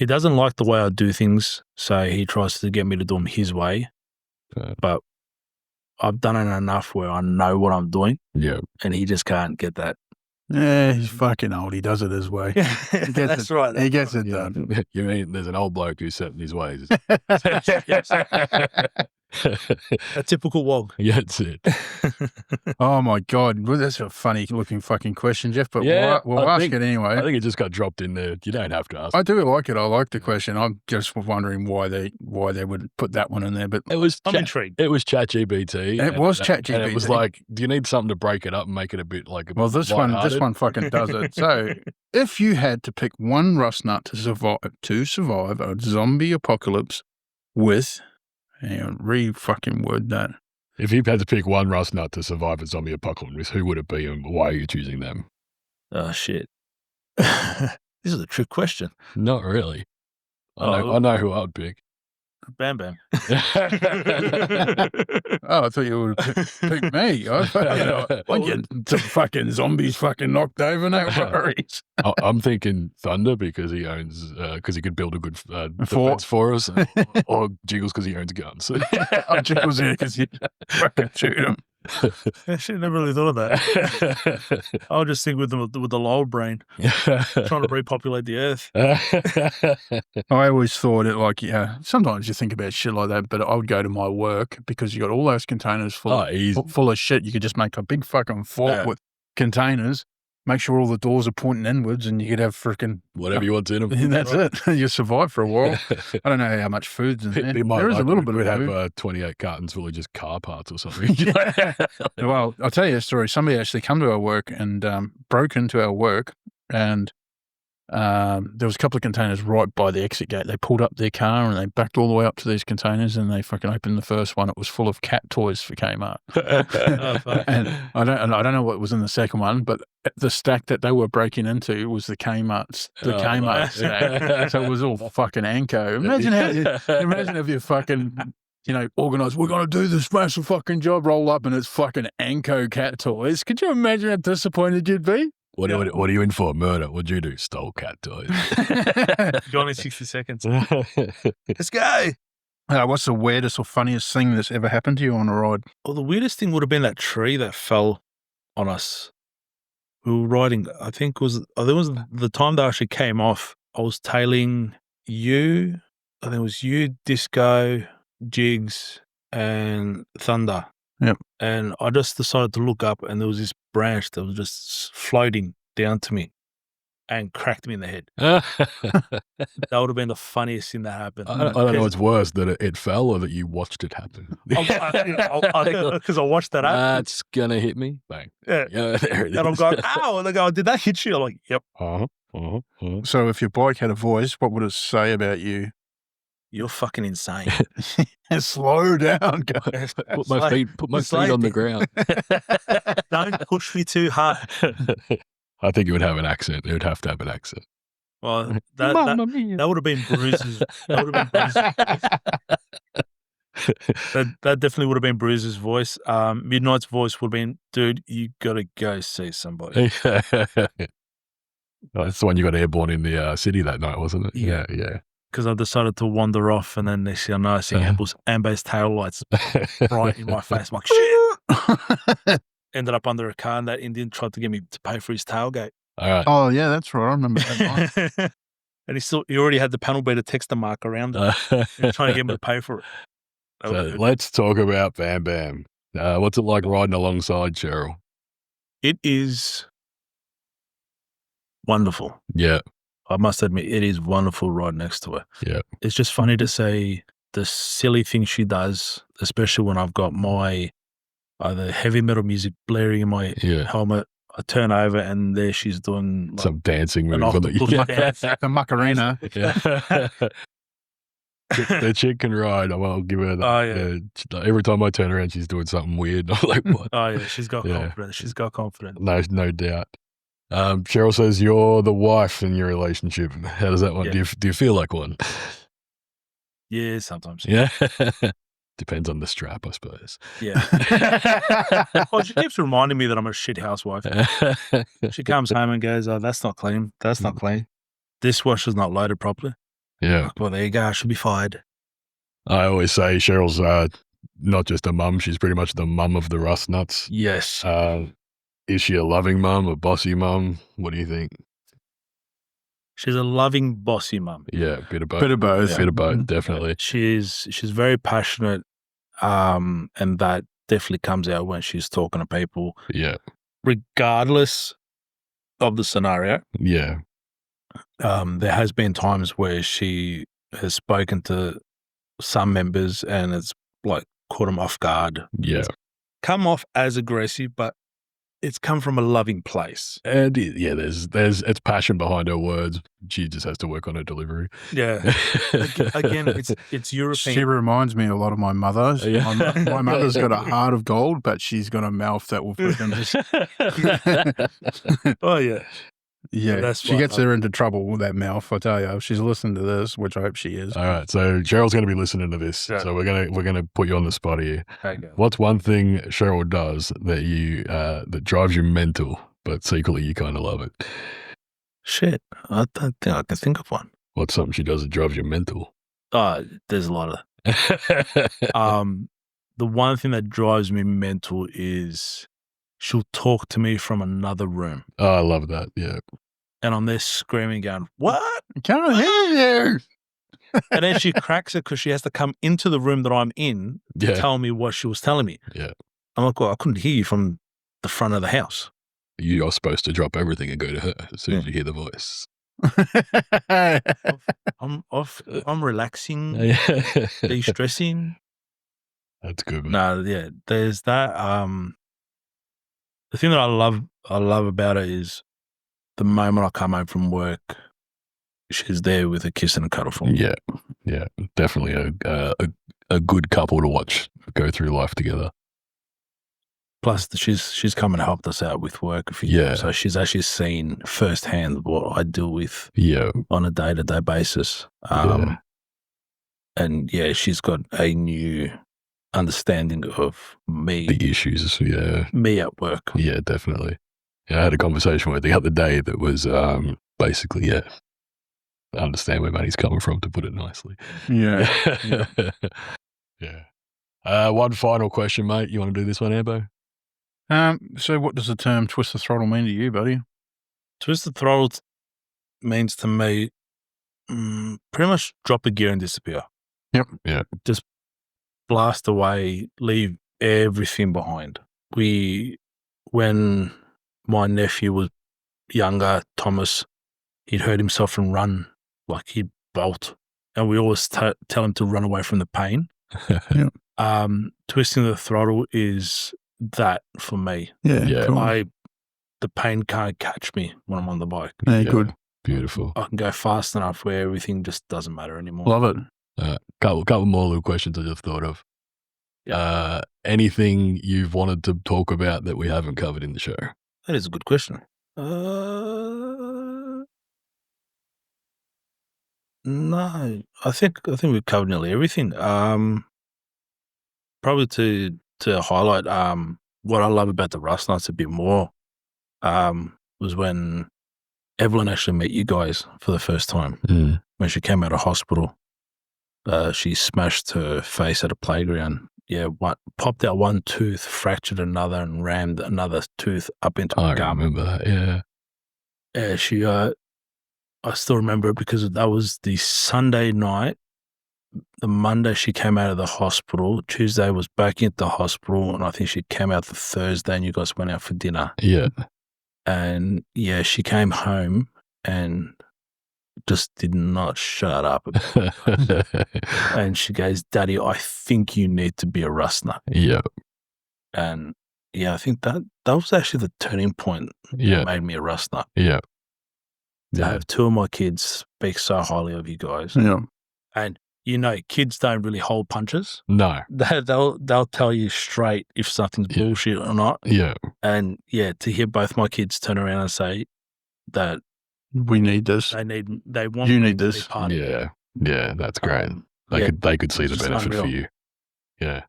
[SPEAKER 3] doesn't like the way I do things, so he tries to get me to do them his way. But I've done it enough where I know what I'm doing. Yeah. And he just can't get that.
[SPEAKER 2] Yeah, he's fucking old. He does it his way.
[SPEAKER 3] That's right.
[SPEAKER 2] He gets it done.
[SPEAKER 1] You mean there's an old bloke who's set in his ways?
[SPEAKER 3] A typical wog.
[SPEAKER 1] Yeah, that's it.
[SPEAKER 2] Oh my God. Well, that's a funny looking fucking question, Jeff, but we'll ask it anyway.
[SPEAKER 1] I think it just got dropped in there. You don't have to ask.
[SPEAKER 2] I do like it. I like the question. I'm just wondering why they would put that one in there. But
[SPEAKER 3] I'm intrigued.
[SPEAKER 1] It was ChatGPT.
[SPEAKER 2] It was ChatGPT.
[SPEAKER 1] And it was like, do you need something to break it up and make it a bit like a
[SPEAKER 2] this one fucking does it. So if you had to pick one Rustnut to survive a zombie apocalypse with, fucking word that.
[SPEAKER 1] If you had to pick one Rustnut to survive a zombie apocalypse, who would it be and why are you choosing them?
[SPEAKER 3] Oh, shit. This is a trick question.
[SPEAKER 1] Not really. I know who I would pick.
[SPEAKER 3] Bam Bam.
[SPEAKER 2] Oh, I thought you would pick me. I get some fucking zombies fucking knocked over, no worries.
[SPEAKER 1] I'm thinking Thunder because he owns, because he could build a good defense for us, or Jiggles because he owns guns.
[SPEAKER 2] Jiggles here because he fucking shoot him.
[SPEAKER 3] I should never really thought of that. I'll just think with the lower brain, trying to repopulate the earth.
[SPEAKER 2] I always thought it sometimes you think about shit like that, but I would go to my work because you got all those containers full of shit. You could just make a big fucking fort with containers, make sure all the doors are pointing inwards, and you could have freaking
[SPEAKER 1] whatever you want in them.
[SPEAKER 2] And that's it. You survive for a while. I don't know how much food's in there. There is a little bit of food.
[SPEAKER 1] We'd have 28 cartons full of just car parts or something.
[SPEAKER 2] Well, I'll tell you a story. Somebody actually come to our work and broke into our work and there was a couple of containers right by the exit gate. They pulled up their car and they backed all the way up to these containers and they fucking opened the first one. It was full of cat toys for Kmart. And I don't know what was in the second one, but the stack that they were breaking into was the Kmart stack. So it was all fucking Anko. Imagine if you fucking, organised, we're going to do this massive fucking job, roll up and it's fucking Anko cat toys. Could you imagine how disappointed you'd be?
[SPEAKER 1] What are you in for? Murder? What'd you do? Stole cat toys.
[SPEAKER 3] Gone in 60 seconds.
[SPEAKER 2] Let's go. What's the weirdest or funniest thing that's ever happened to you on a ride?
[SPEAKER 3] Well, the weirdest thing would have been that tree that fell on us. We were riding, I think it was the time that I actually came off. I was tailing you. I think it was you, Disco, Jigs, and Thunder.
[SPEAKER 2] Yep.
[SPEAKER 3] And I just decided to look up and there was this branch that was just floating down to me and cracked me in the head. That would have been the funniest thing that happened.
[SPEAKER 1] I don't know what's worse, that it fell or that you watched it happen.
[SPEAKER 3] Because I watched that happen.
[SPEAKER 1] That's going to hit me. Bang.
[SPEAKER 3] Yeah.
[SPEAKER 1] There it is.
[SPEAKER 3] And I'm going, ow. And they go, did that hit you? I'm like, yep.
[SPEAKER 2] So if your bike had a voice, what would it say about you?
[SPEAKER 3] You're fucking insane.
[SPEAKER 2] Slow down, guys.
[SPEAKER 1] Put my feet on the ground.
[SPEAKER 3] Don't push me too hard.
[SPEAKER 1] I think it would have an accent. It would have to have an accent.
[SPEAKER 3] Well, that would have been Bruce's. That definitely would have been Bruce's voice. Midnight's voice would have been, dude, you got to go see somebody.
[SPEAKER 1] That's the one you got airborne in the city that night, wasn't it?
[SPEAKER 3] Yeah.
[SPEAKER 1] Yeah.
[SPEAKER 3] Because I decided to wander off, and then next thing I know, I see Amber's tail lights right in my face. I'm like, shit. Ended up under a car, and that Indian tried to get me to pay for his tailgate.
[SPEAKER 1] All right.
[SPEAKER 2] Oh, yeah, that's right. I remember that night.
[SPEAKER 3] And he already had the panel beater texter mark around it. He was trying to get me to pay for it.
[SPEAKER 1] So let's talk about Bam Bam. What's it like riding alongside Cheryl?
[SPEAKER 3] It is wonderful.
[SPEAKER 1] Yeah.
[SPEAKER 3] I must admit, it is wonderful riding next to her.
[SPEAKER 1] Yeah.
[SPEAKER 3] It's just funny to see the silly things she does, especially when I've got my either heavy metal music blaring in my helmet. I turn over and there she's doing like
[SPEAKER 1] some dancing move.
[SPEAKER 2] The Macarena.
[SPEAKER 1] Yeah. The chick can ride. I'll give her that.
[SPEAKER 3] Oh, yeah.
[SPEAKER 1] Every time I turn around, she's doing something weird. I'm like, what?
[SPEAKER 3] Oh, yeah. She's got confidence. She's got confidence.
[SPEAKER 1] No doubt. Cheryl says you're the wife in your relationship. How does that one?
[SPEAKER 3] Yeah.
[SPEAKER 1] Do you feel like one?
[SPEAKER 3] Yeah, sometimes.
[SPEAKER 1] Yeah. Depends on the strap, I suppose.
[SPEAKER 3] Yeah. Well, she keeps reminding me that I'm a shit housewife. She comes home and goes, oh, that's not clean. That's not clean. Dishwasher's not loaded properly.
[SPEAKER 1] Yeah.
[SPEAKER 3] Well, there you go. I should be fired.
[SPEAKER 1] I always say Cheryl's not just a mum. She's pretty much the mum of the Rustnuts.
[SPEAKER 3] Yes.
[SPEAKER 1] Is she a loving mum, a bossy mum? What do you think?
[SPEAKER 3] She's a loving, bossy mum.
[SPEAKER 1] Yeah, bit of both.
[SPEAKER 2] Bit of both.
[SPEAKER 1] Yeah. Bit of both, definitely.
[SPEAKER 3] She's very passionate, and that definitely comes out when she's talking to people.
[SPEAKER 1] Yeah.
[SPEAKER 3] Regardless of the scenario.
[SPEAKER 1] Yeah.
[SPEAKER 3] There has been times where she has spoken to some members and it's like caught them off guard.
[SPEAKER 1] Yeah.
[SPEAKER 3] It's come off as aggressive, but it's come from a loving place.
[SPEAKER 1] And yeah, there's it's passion behind her words. She just has to work on her delivery.
[SPEAKER 3] Yeah. Again, it's European.
[SPEAKER 2] She reminds me a lot of my mother.
[SPEAKER 1] Yeah.
[SPEAKER 2] My mother's got a heart of gold, but she's got a mouth that will freaking just...
[SPEAKER 3] Oh, yeah.
[SPEAKER 2] Yeah, she gets her into trouble with that mouth. I tell you, if she's listening to this, which I hope she is.
[SPEAKER 1] All right, so Cheryl's going to be listening to this, so we're gonna put you on the spot here.
[SPEAKER 3] Okay.
[SPEAKER 1] What's one thing Cheryl does that you that drives you mental, but secretly you kind of love it?
[SPEAKER 3] Shit, I don't think I can think of one.
[SPEAKER 1] What's something she does that drives you mental?
[SPEAKER 3] There's a lot of. The one thing that drives me mental is she'll talk to me from another room.
[SPEAKER 1] Oh, I love that. Yeah.
[SPEAKER 3] And I'm there screaming, going, "What?
[SPEAKER 2] Can't hear you!"
[SPEAKER 3] And then she cracks it because she has to come into the room that I'm in to tell me what she was telling me.
[SPEAKER 1] Yeah. I'm
[SPEAKER 3] like, well, I couldn't hear you from the front of the house.
[SPEAKER 1] You are supposed to drop everything and go to her as soon as you hear the voice.
[SPEAKER 3] I'm relaxing, de-stressing.
[SPEAKER 1] That's good, man.
[SPEAKER 3] No, yeah. There's that. The thing that I love about it is the moment I come home from work she's there with a kiss and a cuddle for me.
[SPEAKER 1] Yeah, definitely a good couple to watch go through life together.
[SPEAKER 3] Plus, she's come and helped us out with work a few times, so she's actually seen firsthand what I deal with on a day-to-day basis. And she's got a new understanding of me,
[SPEAKER 1] the issues,
[SPEAKER 3] me at work.
[SPEAKER 1] Yeah, definitely. Yeah, I had a conversation with her the other day that was basically, I understand where Manny's coming from, to put it nicely.
[SPEAKER 2] Yeah.
[SPEAKER 1] One final question, mate. You want to do this one, Ambo?
[SPEAKER 2] So what does the term twist the throttle mean to you, buddy?
[SPEAKER 3] Twist the throttle means to me pretty much drop a gear and disappear.
[SPEAKER 2] Yep.
[SPEAKER 1] Yeah.
[SPEAKER 3] Just blast away, leave everything behind. When my nephew was younger, Thomas, he'd hurt himself and run, like he'd bolt. And we always tell him to run away from the pain. Twisting the throttle is that for me.
[SPEAKER 2] Yeah. Cool.
[SPEAKER 3] The pain can't catch me when I'm on the bike.
[SPEAKER 2] Yeah, good.
[SPEAKER 1] Beautiful.
[SPEAKER 3] I can go fast enough where everything just doesn't matter anymore.
[SPEAKER 2] Love it.
[SPEAKER 1] Couple more little questions I just thought of. Anything you've wanted to talk about that we haven't covered in the show?
[SPEAKER 3] That is a good question. No, I think we've covered nearly everything. Probably to highlight what I love about the Rustnuts a bit more was when Evelyn actually met you guys for the first time. When she came out of hospital. She smashed her face at a playground. Popped out one tooth, fractured another, and rammed another tooth up into her gum.
[SPEAKER 1] I remember that,
[SPEAKER 3] Yeah, I still remember it because that was the Sunday night. The Monday she came out of the hospital. Tuesday was back into the hospital, and I think she came out the Thursday, and you guys went out for dinner.
[SPEAKER 1] Yeah.
[SPEAKER 3] And she came home and just did not shut up. And she goes, "Daddy, I think you need to be a Rustnut."
[SPEAKER 1] Yeah.
[SPEAKER 3] And I think that was actually the turning point that made me a Rustnut.
[SPEAKER 1] Yeah.
[SPEAKER 3] To have two of my kids speak so highly of you guys.
[SPEAKER 2] Yeah.
[SPEAKER 3] And kids don't really hold punches.
[SPEAKER 1] No.
[SPEAKER 3] They'll tell you straight if something's bullshit or not.
[SPEAKER 1] Yeah.
[SPEAKER 3] And to hear both my kids turn around and say that
[SPEAKER 2] we need this.
[SPEAKER 3] They want
[SPEAKER 2] you need this.
[SPEAKER 1] Yeah. Yeah, that's great. They could see the benefit for you. Yeah.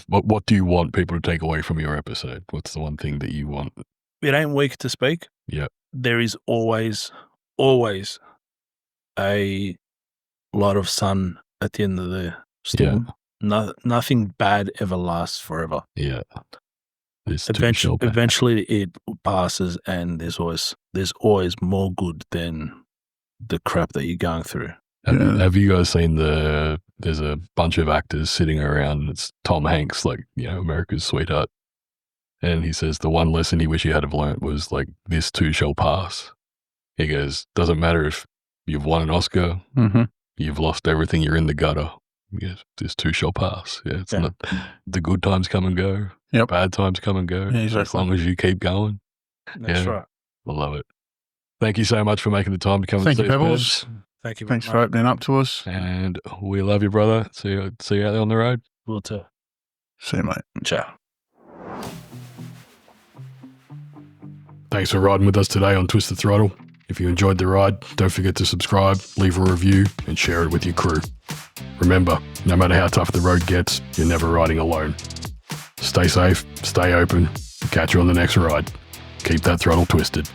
[SPEAKER 1] What do you want people to take away from your episode? What's the one thing that you want?
[SPEAKER 3] It ain't weak to speak.
[SPEAKER 1] Yeah.
[SPEAKER 3] There is always a lot of sun at the end of the storm. Yeah. Nothing bad ever lasts forever.
[SPEAKER 1] Yeah.
[SPEAKER 3] Eventually it passes, and there's always more good than the crap that you're going through.
[SPEAKER 1] Have you guys seen there's a bunch of actors sitting around, and it's Tom Hanks, like, America's sweetheart. And he says the one lesson he wish he had have learnt was, like, this too shall pass. He goes, doesn't matter if you've won an Oscar, you've lost everything, you're in the gutter. He goes, this too shall pass. Yeah, it's not, the good times come and go.
[SPEAKER 2] Yep.
[SPEAKER 1] Bad times come and go.
[SPEAKER 2] Yeah, exactly.
[SPEAKER 1] As long as you keep going.
[SPEAKER 3] That's right.
[SPEAKER 1] I love it. Thank you so much for making the time to come.
[SPEAKER 2] Thank you, Pebbles.
[SPEAKER 3] Thank you.
[SPEAKER 2] Thanks for opening up to us.
[SPEAKER 1] And we love you, brother. See you out there on the road.
[SPEAKER 3] Will too.
[SPEAKER 2] See you, mate.
[SPEAKER 3] Ciao.
[SPEAKER 1] Thanks for riding with us today on Twist the Throttle. If you enjoyed the ride, don't forget to subscribe, leave a review, and share it with your crew. Remember, no matter how tough the road gets, you're never riding alone. Stay safe, stay open, catch you on the next ride. Keep that throttle twisted.